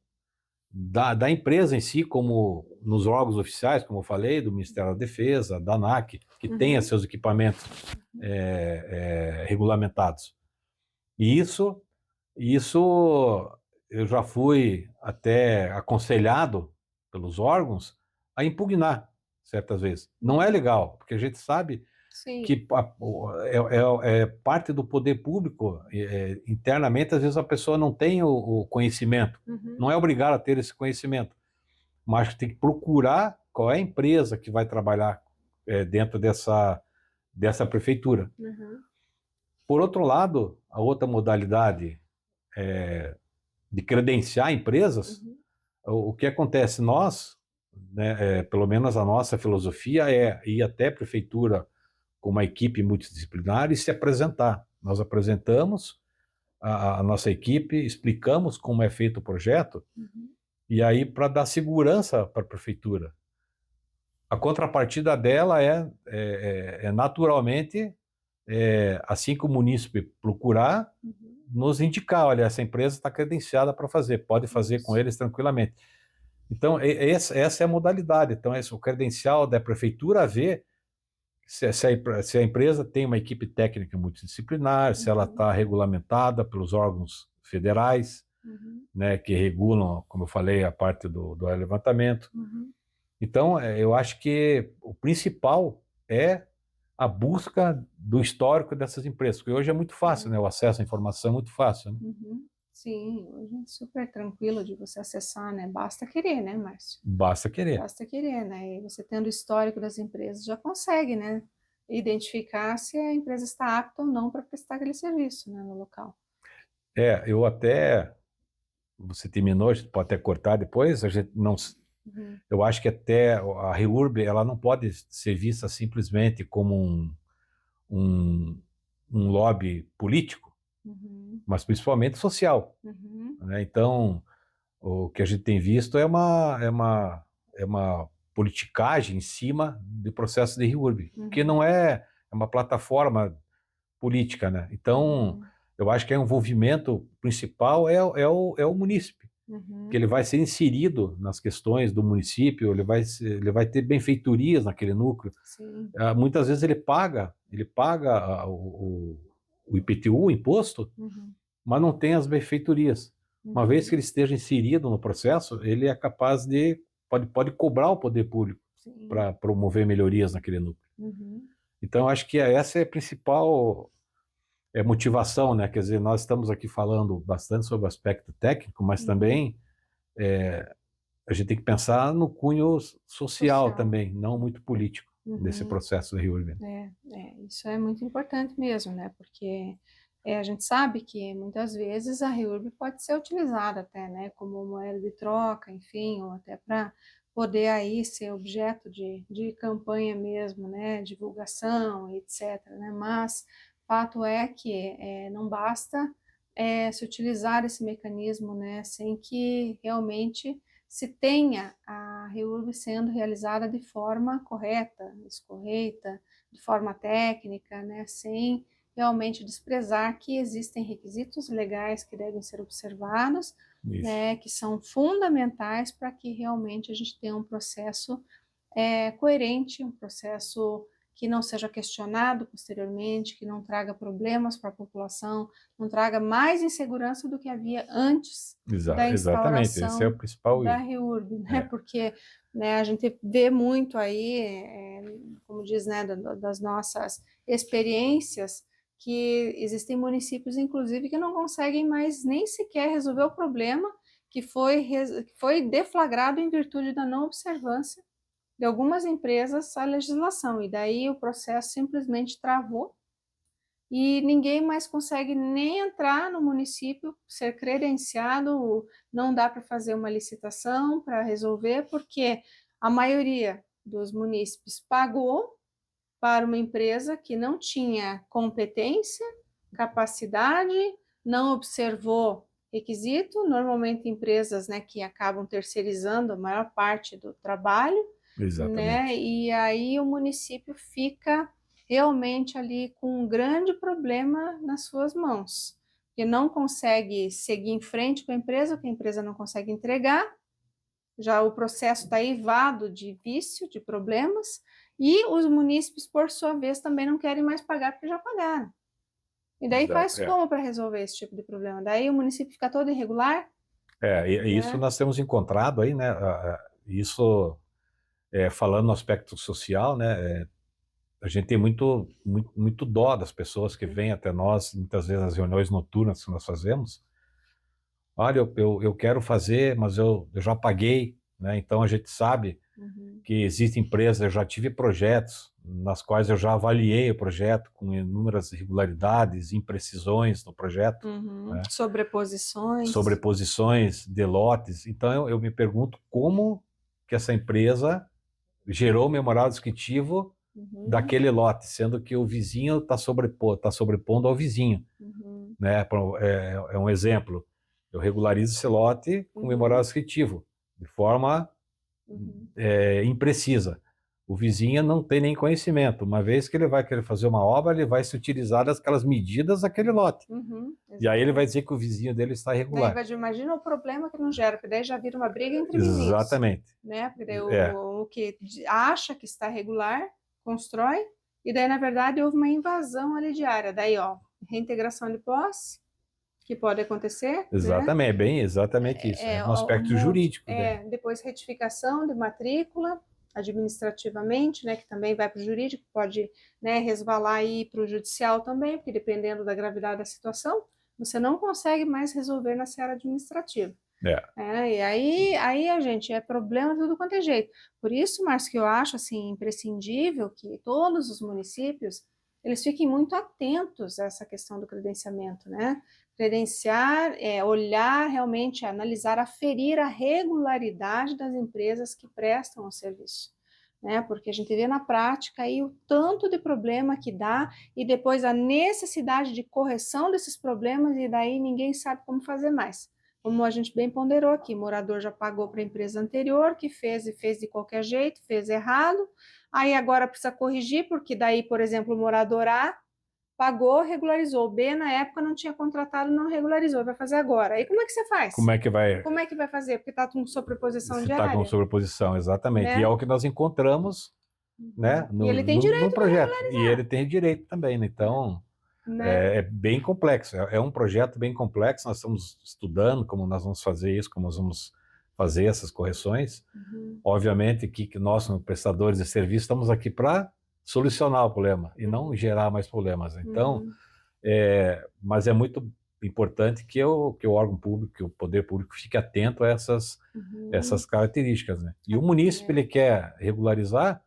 da empresa em si, como nos órgãos oficiais, como eu falei, do Ministério da Defesa, da ANAC, que tenha uhum, seus equipamentos regulamentados. E isso eu já fui até aconselhado pelos órgãos a impugnar certas vezes. Não é uhum. legal, porque a gente sabe Sim. que é parte do poder público, internamente, às vezes a pessoa não tem o conhecimento, Uhum, não é obrigada a ter esse conhecimento, mas tem que procurar qual é a empresa que vai trabalhar dentro dessa prefeitura. uhum, Por outro lado, a outra modalidade de credenciar empresas, uhum, o que acontece? Nós, né, pelo menos a nossa filosofia é ir até a prefeitura com uma equipe multidisciplinar e se apresentar. Nós apresentamos a nossa equipe, explicamos como é feito o projeto uhum, E aí, para dar segurança para a prefeitura. A contrapartida dela é naturalmente, assim que o munícipe procurar, nos indicar, olha, essa empresa está credenciada para fazer, pode fazer com eles tranquilamente. Então, essa é a modalidade. Então, o credencial da prefeitura ver se a empresa tem uma equipe técnica multidisciplinar, se ela está regulamentada pelos órgãos federais, né, que regulam, como eu falei, a parte do levantamento. Então, eu acho que o principal é a busca do histórico dessas empresas, porque hoje é muito fácil, né? O acesso à informação é muito fácil, né? Sim, hoje é super tranquilo de você acessar, né? Basta querer, né, Márcio? Basta querer. Basta querer, né? E você tendo o histórico das empresas já consegue, né? Identificar se a empresa está apta ou não para prestar aquele serviço, né, no local. Eu até... Você terminou, a gente pode até cortar depois, a gente não... Eu acho que até a REURB, ela não pode ser vista simplesmente como um lobby político, mas principalmente social. Né? Então, o que a gente tem visto é uma politicagem em cima do processo de REURB, que não é uma plataforma política, né? Então, eu acho que o envolvimento principal é o munícipe, que ele vai ser inserido nas questões do município, ele vai ter benfeitorias naquele núcleo. Muitas vezes ele paga o IPTU, o imposto, mas não tem as benfeitorias. Uma vez que ele esteja inserido no processo, ele é capaz de, pode cobrar o poder público para promover melhorias naquele núcleo. Então, eu acho que essa é a principal motivação, né? Quer dizer, nós estamos aqui falando bastante sobre o aspecto técnico, mas também a gente tem que pensar no cunho social também, não muito político, desse processo de REURB. Isso é muito importante mesmo, né? Porque a gente sabe que muitas vezes a REURB pode ser utilizada até, né, como moeda de troca, enfim, ou até para poder aí ser objeto de campanha mesmo, né, divulgação, etc, né? Mas fato é que não basta se utilizar esse mecanismo, né, sem que realmente se tenha a REURB sendo realizada de forma correta, escorreita, de forma técnica, né, sem realmente desprezar que existem requisitos legais que devem ser observados, né, que são fundamentais para que realmente a gente tenha um processo coerente, um processo que não seja questionado posteriormente, que não traga problemas para a população, não traga mais insegurança do que havia antes da instauração esse é o principal da REURB, né? Porque, né, a gente vê muito aí, como diz, né, das nossas experiências, que existem municípios, inclusive, que não conseguem mais nem sequer resolver o problema que foi deflagrado em virtude da não observância de algumas empresas a legislação, e daí o processo simplesmente travou e ninguém mais consegue nem entrar no município, ser credenciado, não dá para fazer uma licitação para resolver, porque a maioria dos munícipes pagou para uma empresa que não tinha competência, capacidade, não observou requisito, normalmente empresas, né, que acabam terceirizando a maior parte do trabalho, né? E aí o município fica realmente ali com um grande problema nas suas mãos, que não consegue seguir em frente com a empresa, porque a empresa não consegue entregar, já o processo está eivado de vício, de problemas, e os munícipes, por sua vez, também não querem mais pagar porque já pagaram. E daí faz como para resolver esse tipo de problema? Daí o município fica todo irregular? Isso nós temos encontrado aí, né? Isso... falando no aspecto social, né, a gente tem muito dó das pessoas que vêm até nós, muitas vezes nas reuniões noturnas que nós fazemos. Olha, eu quero fazer, mas eu já paguei, né? Então a gente sabe que existem empresas, eu já tive projetos nas quais eu já avaliei o projeto com inúmeras irregularidades, imprecisões no projeto. Né? Sobreposições de lotes. Então eu me pergunto como que essa empresa gerou o memorado descritivo daquele lote, sendo que o vizinho está sobrepondo ao vizinho. Né? É um exemplo. Eu regularizo esse lote com memorado descritivo, de forma imprecisa. O vizinho não tem nem conhecimento. Uma vez que ele vai querer fazer uma obra, ele vai se utilizar daquelas medidas daquele lote. E aí ele vai dizer que o vizinho dele está irregular. Imagina o problema que não gera, porque daí já vira uma briga entre vizinhos. Exatamente. Né? Porque daí o que acha que está regular, constrói, e daí, na verdade, houve uma invasão ali de área. Daí, ó, reintegração de posse, que pode acontecer. Exatamente, né? exatamente isso. É um aspecto jurídico. Depois retificação de matrícula, administrativamente, né, que também vai para o jurídico, pode, né, resvalar e ir para o judicial também, porque dependendo da gravidade da situação, você não consegue mais resolver na seara administrativa. E aí a gente é problema de tudo quanto é jeito. Por isso, Márcio, que eu acho assim imprescindível que todos os municípios eles fiquem muito atentos a essa questão do credenciamento, né? Credenciar, olhar realmente, analisar, aferir a regularidade das empresas que prestam o serviço, né? Porque a gente vê na prática aí o tanto de problema que dá e depois a necessidade de correção desses problemas e daí ninguém sabe como fazer mais. Como a gente bem ponderou aqui, o morador já pagou para a empresa anterior, que fez e fez de qualquer jeito, fez errado, aí agora precisa corrigir, porque daí, por exemplo, o morador A pagou, regularizou, o B na época não tinha contratado, não regularizou, vai fazer agora. Aí como é que você faz? Como é que vai fazer? Porque está com sobreposição de área. Está com sobreposição, exatamente. Né? E é o que nós encontramos, né, e ele tem direito no projeto. E ele tem direito também, né? Então... Né? É bem complexo, é um projeto bem complexo, nós estamos estudando como nós vamos fazer isso, como nós vamos fazer essas correções. Obviamente que nós, como prestadores de serviço, estamos aqui para solucionar o problema e não gerar mais problemas. Então, mas é muito importante que o órgão público, que o poder público fique atento a essas características. Né? E o munícipe, ele quer regularizar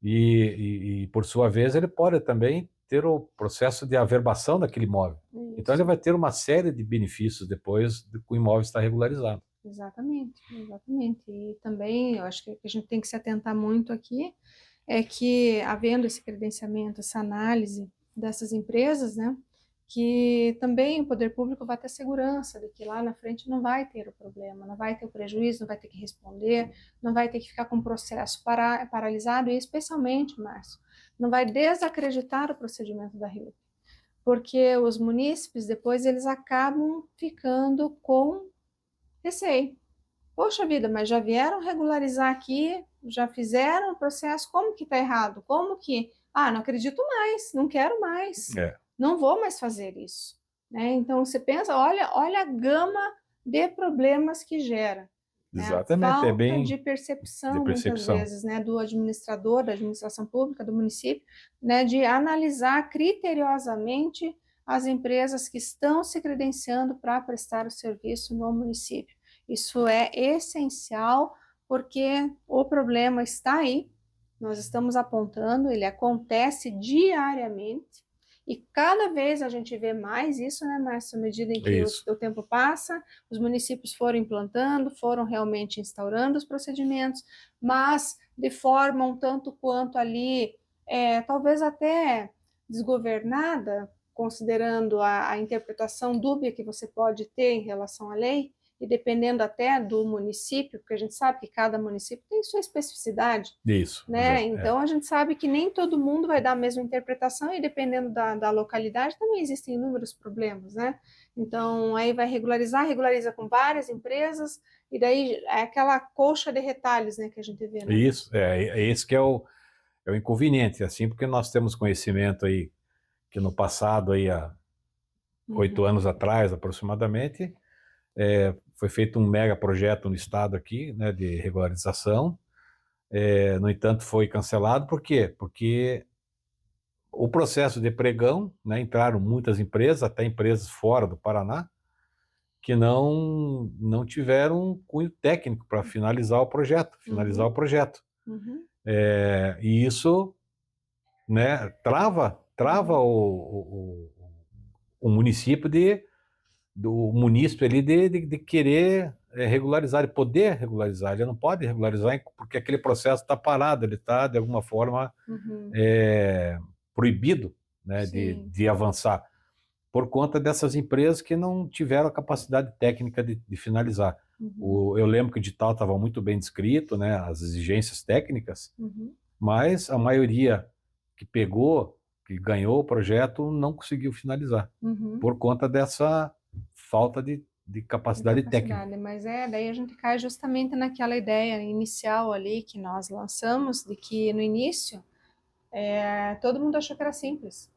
e, por sua vez, ele pode também ter o processo de averbação daquele imóvel. Isso. Então ele vai ter uma série de benefícios depois que o imóvel está regularizado. Exatamente. E também, eu acho que a gente tem que se atentar muito aqui, é que, havendo esse credenciamento, essa análise dessas empresas, né, que também o poder público vai ter segurança de que lá na frente não vai ter o problema, não vai ter o prejuízo, não vai ter que responder, não vai ter que ficar com o processo paralisado, e especialmente, Márcio, não vai desacreditar o procedimento da RIUP, porque os munícipes depois eles acabam ficando com receio. Poxa vida, mas já vieram regularizar aqui, já fizeram o processo, como que está errado? Como que... não acredito mais, não quero mais, não vou mais fazer isso. Né? Então você pensa, olha a gama de problemas que gera. Exatamente, falta de percepção, muitas vezes, né, do administrador, da administração pública, do município, né, de analisar criteriosamente as empresas que estão se credenciando para prestar o serviço no município. Isso é essencial, porque o problema está aí, nós estamos apontando, ele acontece diariamente, e cada vez a gente vê mais isso, né, Márcio, à medida em que o tempo passa, os municípios foram implantando, foram realmente instaurando os procedimentos, mas de forma um tanto quanto ali, talvez até desgovernada, considerando a interpretação dúbia que você pode ter em relação à lei, e dependendo até do município, porque a gente sabe que cada município tem sua especificidade. Isso. Né? Então, a gente sabe que nem todo mundo vai dar a mesma interpretação e dependendo da localidade também existem inúmeros problemas, né? Então, aí vai regulariza com várias empresas e daí é aquela colcha de retalhos, né, que a gente vê. Né? Isso, esse que é o inconveniente, assim, porque nós temos conhecimento aí que no passado, aí, há 8 anos atrás, aproximadamente, foi feito um mega projeto no estado aqui, né, de regularização. No entanto, foi cancelado. Por quê? Porque o processo de pregão, né, entraram muitas empresas, até empresas fora do Paraná, que não tiveram um cunho técnico para finalizar o projeto, e isso, né, trava o município do munícipe ali de querer regularizar, de poder regularizar. Ele não pode regularizar porque aquele processo está parado, ele está, de alguma forma, proibido, né, de avançar, por conta dessas empresas que não tiveram a capacidade técnica de finalizar. Eu lembro que o edital estava muito bem descrito, né, as exigências técnicas, Uhum. mas a maioria que pegou, que ganhou o projeto, não conseguiu finalizar, Uhum. por conta dessa falta de capacidade técnica. Incapacidade, mas daí a gente cai justamente naquela ideia inicial ali que nós lançamos, de que no início todo mundo achou que era simples,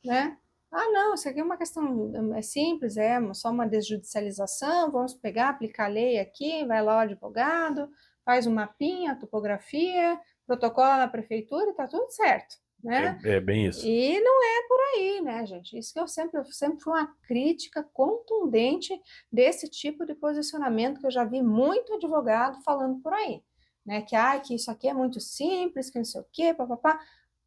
né? Ah, não, isso aqui é uma questão, é simples, é só uma desjudicialização, vamos pegar, aplicar a lei aqui, vai lá o advogado, faz um mapinha, topografia, protocola na prefeitura e tá tudo certo, né? É bem isso. E não é por aí, né, gente? Isso que eu sempre fui uma crítica contundente desse tipo de posicionamento que eu já vi muito advogado falando por aí, né? Que isso aqui é muito simples, que não sei o quê, papapá.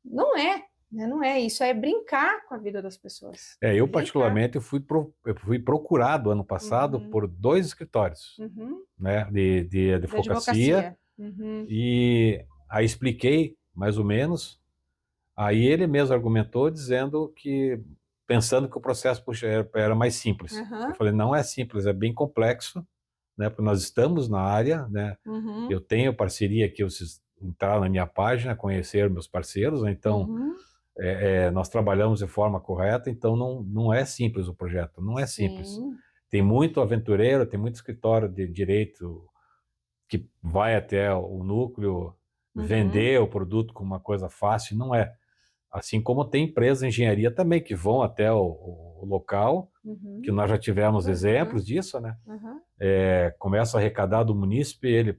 Não é, né? Não é. Isso é brincar com a vida das pessoas. Eu Brincar. particularmente eu fui procurado ano passado Uhum. por 2 escritórios, Uhum. né, de Da advocacia, Uhum. e aí expliquei mais ou menos. Aí ele mesmo argumentou dizendo que, pensando que o processo puxa, era mais simples. Uhum. Eu falei, não é simples, é bem complexo, né? Porque nós estamos na área, né? Uhum. Eu tenho parceria aqui, vocês entraram na minha página, conhecer meus parceiros, né? Então Uhum. nós trabalhamos de forma correta, então não é simples o projeto, não é simples. Sim. Tem muito aventureiro, tem muito escritório de direito que vai até o núcleo Uhum. vender o produto como uma coisa fácil, não é. Assim como tem empresas de engenharia também que vão até o local, Uhum. que nós já tivemos Uhum. exemplos disso, né? Uhum. Começa a arrecadar do munícipe, ele,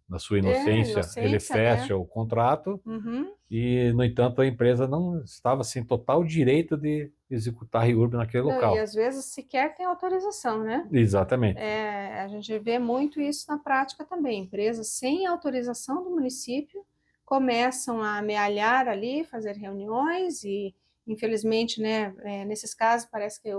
na sua inocência, ele fecha né? o contrato, Uhum. e, no entanto, a empresa não estava sem total direito de executar REURB naquele Não, e local. às vezes sequer tem autorização, né? Exatamente. A gente vê muito isso na prática também. Empresas sem autorização do município começam a amealhar ali, fazer reuniões e, infelizmente, né, nesses casos parece que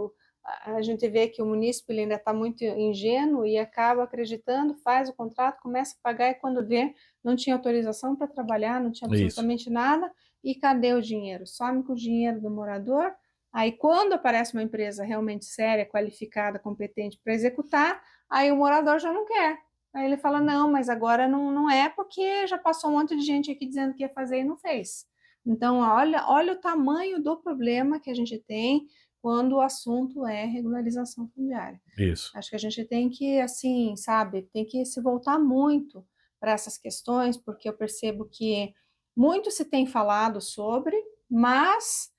a gente vê que o município ele ainda está muito ingênuo e acaba acreditando, faz o contrato, começa a pagar e quando vê não tinha autorização para trabalhar, não tinha Isso. absolutamente nada e cadê o dinheiro? Some com o dinheiro do morador. Aí, quando aparece uma empresa realmente séria, qualificada, competente para executar, aí o morador já não quer. Aí ele fala, não, mas agora não é porque já passou um monte de gente aqui dizendo que ia fazer e não fez. Então, olha o tamanho do problema que a gente tem quando o assunto é regularização fundiária. Isso. Acho que a gente tem que, assim, sabe, tem que se voltar muito para essas questões, porque eu percebo que muito se tem falado sobre, mas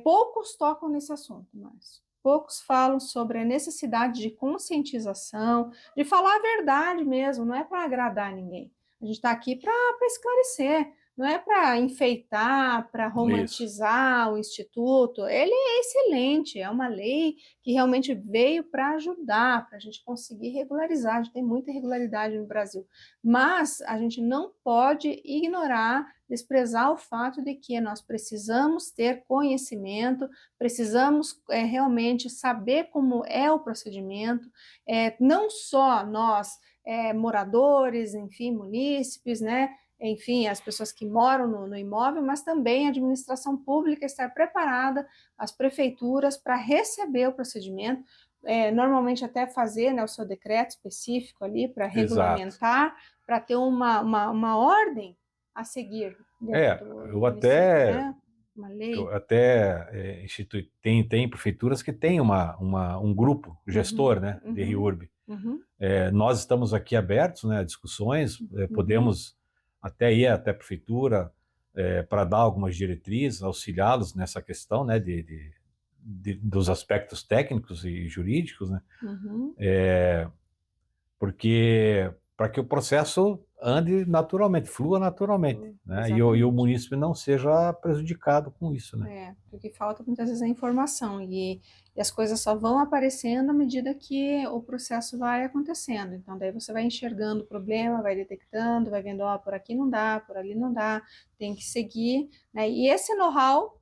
poucos tocam nesse assunto, mas poucos falam sobre a necessidade de conscientização, de falar a verdade mesmo, não é para agradar ninguém. A gente está aqui para esclarecer, não é para enfeitar, para romantizar o Instituto. Ele é excelente, é uma lei que realmente veio para ajudar, para a gente conseguir regularizar. A gente tem muita irregularidade no Brasil, mas a gente não pode ignorar, desprezar o fato de que nós precisamos ter conhecimento, precisamos realmente saber como é o procedimento, não só nós, moradores, enfim, munícipes, né? Enfim, as pessoas que moram no imóvel, mas também a administração pública estar preparada, as prefeituras, para receber o procedimento, normalmente até fazer, né, o seu decreto específico ali para regulamentar, para ter uma ordem a seguir dentro do município, né? Uma lei. Eu até tem prefeituras que têm um grupo gestor, né, de REURB. Nós estamos aqui abertos, né, a discussões, podemos até ir até a prefeitura para dar algumas diretrizes, auxiliá-los nessa questão, né, dos aspectos técnicos e jurídicos, né, porque para que o processo ande naturalmente, flua naturalmente, né, e o munícipe não seja prejudicado com isso, né. Porque falta muitas vezes a informação e as coisas só vão aparecendo à medida que o processo vai acontecendo. Então, daí você vai enxergando o problema, vai detectando, vai vendo, por aqui não dá, por ali não dá, tem que seguir, né? E esse know-how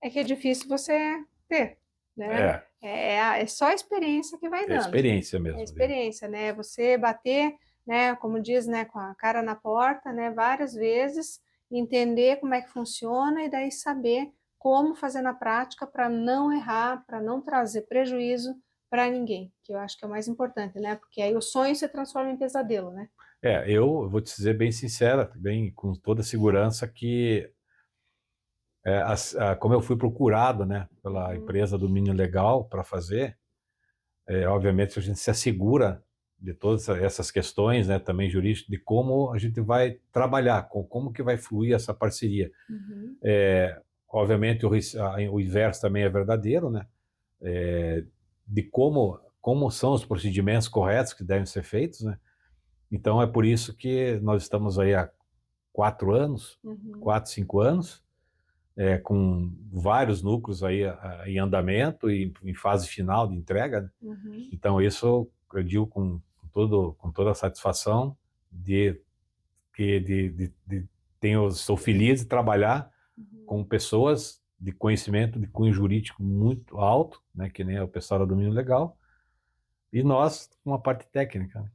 é que é difícil você ter, né? É só a experiência que vai dando. É experiência mesmo. É experiência, né? Você bater, né, como diz, né, com a cara na porta, né, várias vezes, entender como é que funciona e daí saber como fazer na prática para não errar, para não trazer prejuízo para ninguém, que eu acho que é o mais importante, né? Porque aí o sonho se transforma em pesadelo, né? Eu vou te dizer bem sincera, bem com toda segurança, que como eu fui procurado, né, pela empresa domínio legal para fazer, obviamente a gente se assegura de todas essas questões, né, também jurídicas, de como a gente vai trabalhar, como que vai fluir essa parceria. Obviamente o inverso também é verdadeiro, né, de como são os procedimentos corretos que devem ser feitos, né. Então é por isso que nós estamos aí há 4 anos, 4, 5 anos, com vários núcleos aí em andamento e em fase final de entrega, né? Então isso eu digo com toda a satisfação sou feliz de trabalhar com pessoas de conhecimento de cunho jurídico muito alto, né, que nem o pessoal do domínio legal, e nós com uma parte técnica.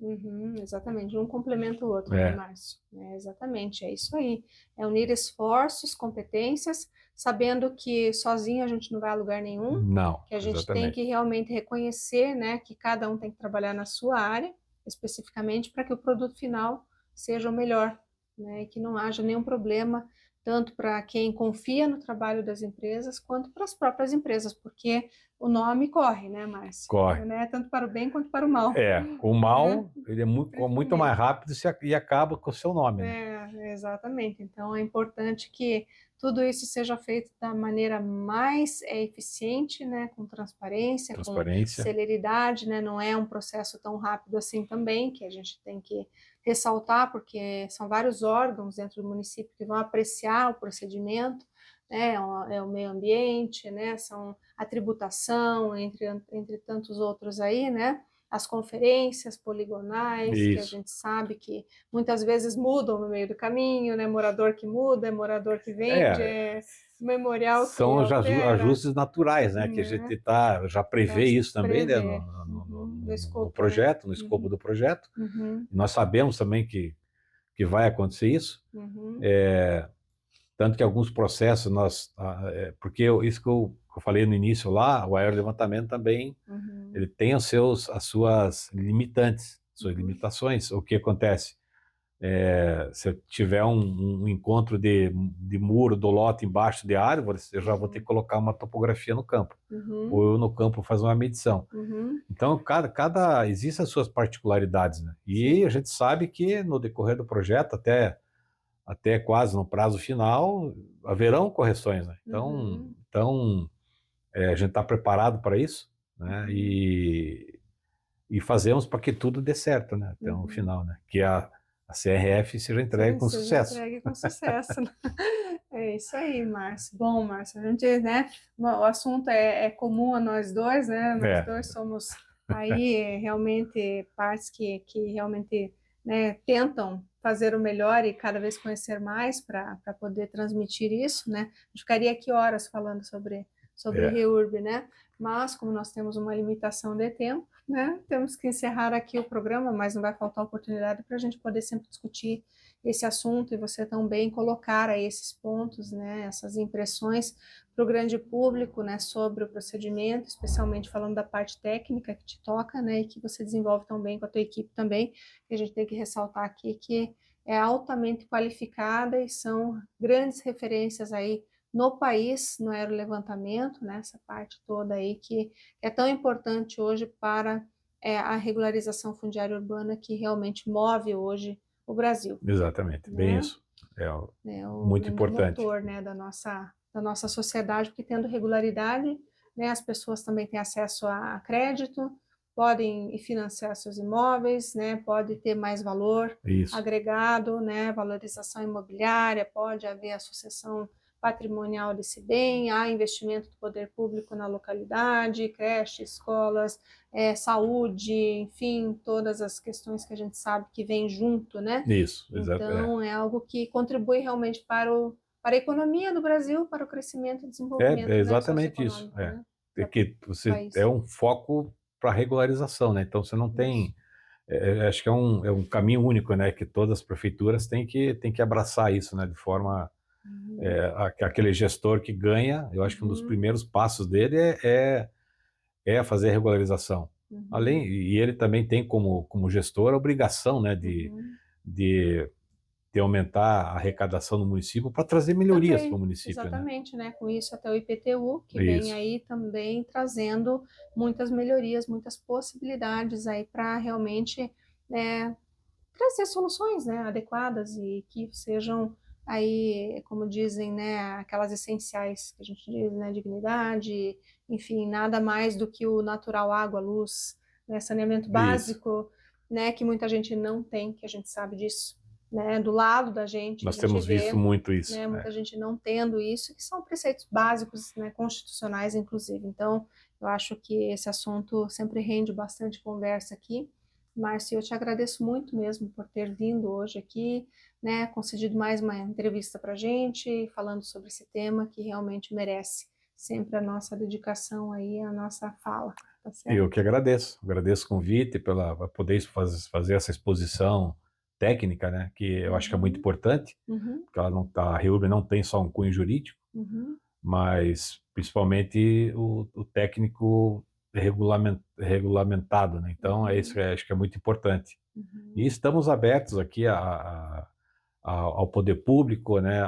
Exatamente, um complementa o outro, né, Márcio? Exatamente, é isso aí. É unir esforços, competências, sabendo que sozinho a gente não vai a lugar nenhum. Não, que a gente tem que realmente reconhecer, né, que cada um tem que trabalhar na sua área, especificamente, para que o produto final seja o melhor, né, e que não haja nenhum problema, tanto para quem confia no trabalho das empresas, quanto para as próprias empresas, porque o nome corre, né, Márcio? Corre. Né? Tanto para o bem quanto para o mal. O mal, ele é muito mais rápido e acaba com o seu nome, né? Exatamente. Então, é importante que tudo isso seja feito da maneira mais eficiente, né, com transparência, com celeridade, né, não é um processo tão rápido assim também, que a gente tem que ressaltar, porque são vários órgãos dentro do município que vão apreciar o procedimento, né, é o meio ambiente, né, são a tributação, entre tantos outros aí, né, as conferências poligonais, que a gente sabe que muitas vezes mudam no meio do caminho, né? Morador que muda, morador que vende, memorial que são os altera, ajustes naturais, né? Que a gente já prevê isso também, né? No escopo, projeto, né? No escopo do projeto. Nós sabemos também que vai acontecer isso. Tanto que alguns processos porque isso que eu falei no início lá, o aerolevantamento também, ele tem as suas limitantes, suas limitações. O que acontece? Se eu tiver um encontro de muro do lote embaixo de árvores, eu já vou ter que colocar uma topografia no campo. Ou eu no campo fazer uma medição. Então, existem as suas particularidades, né? E a gente sabe que no decorrer do projeto, até quase no prazo final, haverão correções, né? Então a gente está preparado para isso, né? E fazemos para que tudo dê certo, né? Até o final, né? Que a CRF seja entregue com sucesso. Entregue com sucesso. É isso aí, Márcio. Bom, Márcio, a gente, né? O assunto é comum a nós dois, né? Nós dois somos aí realmente partes que realmente, né, tentam fazer o melhor e cada vez conhecer mais para poder transmitir isso, né? A gente ficaria aqui horas falando sobre REURB, né? Mas, como nós temos uma limitação de tempo, né, temos que encerrar aqui o programa, mas não vai faltar oportunidade para a gente poder sempre discutir esse assunto e você também colocar aí esses pontos, né, essas impressões para o grande público, né, sobre o procedimento, especialmente falando da parte técnica que te toca, né, e que você desenvolve tão bem com a tua equipe também, que a gente tem que ressaltar aqui que é altamente qualificada e são grandes referências aí no país, no aerolevantamento, né, essa parte toda aí que é tão importante hoje para a regularização fundiária urbana que realmente move hoje o Brasil. Exatamente, né? Bem isso. Muito importante. Motor, né, da nossa sociedade, porque tendo regularidade, né, as pessoas também têm acesso a crédito, podem financiar seus imóveis, né, pode ter mais valor agregado, né, valorização imobiliária, pode haver associação patrimonial desse bem, há investimento do poder público na localidade, creche, escolas, saúde, enfim, todas as questões que a gente sabe que vem junto, né? Isso, exato. Então, é algo que contribui realmente para a economia do Brasil, para o crescimento e desenvolvimento. É exatamente isso. Né? Que você é um foco para regularização, né? Então, você não tem... acho que é um caminho único, né? Que todas as prefeituras têm que abraçar isso, né? De forma... aquele gestor que ganha, eu acho que um dos primeiros passos dele é é fazer a regularização. Além, e ele também tem como gestor a obrigação, né, de aumentar a arrecadação no município para trazer melhorias para o município, né? Exatamente, né? Com isso até o IPTU, que vem Isso. aí também trazendo muitas melhorias, muitas possibilidades aí para realmente trazer soluções, né, adequadas e que sejam aí, como dizem, né, aquelas essenciais que a gente diz, né, dignidade, enfim, nada mais do que o natural, água, luz, né, saneamento Isso. básico, né, que muita gente não tem, que a gente sabe disso, né, do lado da gente, a Nós gente temos vê, visto muito isso. né, muita gente não tendo isso, que são preceitos básicos, né, constitucionais, inclusive. Então, eu acho que esse assunto sempre rende bastante conversa aqui. Márcio, eu te agradeço muito mesmo por ter vindo hoje aqui, né, concedido mais uma entrevista para a gente, falando sobre esse tema que realmente merece sempre a nossa dedicação aí, a nossa fala, tá certo? Eu que agradeço o convite pela poder fazer essa exposição técnica, né, que eu acho que é muito importante, porque a REURB não tem só um cunho jurídico, mas principalmente o técnico regulamentado, né? Então é isso que acho que é muito importante. E estamos abertos aqui ao poder público, né,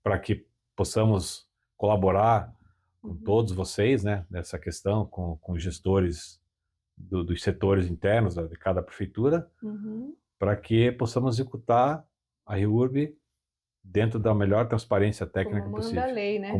para que possamos colaborar com todos vocês, né, nessa questão, com os gestores dos setores internos de cada prefeitura, para que possamos executar a REURB dentro da melhor transparência técnica Como possível. manda a lei, né?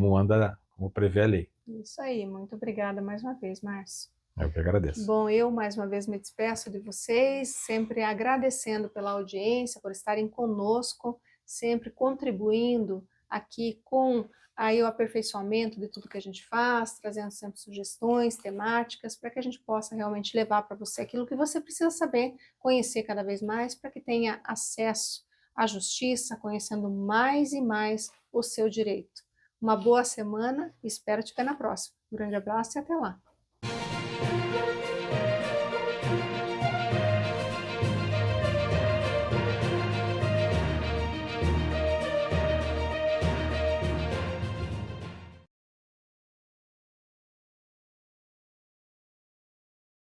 Como prevê a lei. Isso aí, muito obrigada mais uma vez, Márcio. Eu que agradeço. Bom, eu mais uma vez me despeço de vocês, sempre agradecendo pela audiência, por estarem conosco, sempre contribuindo aqui com aí o aperfeiçoamento de tudo que a gente faz, trazendo sempre sugestões, temáticas, para que a gente possa realmente levar para você aquilo que você precisa saber, conhecer cada vez mais, para que tenha acesso à justiça, conhecendo mais e mais o seu direito. Uma boa semana e espero te ver na próxima. Um grande abraço e até lá.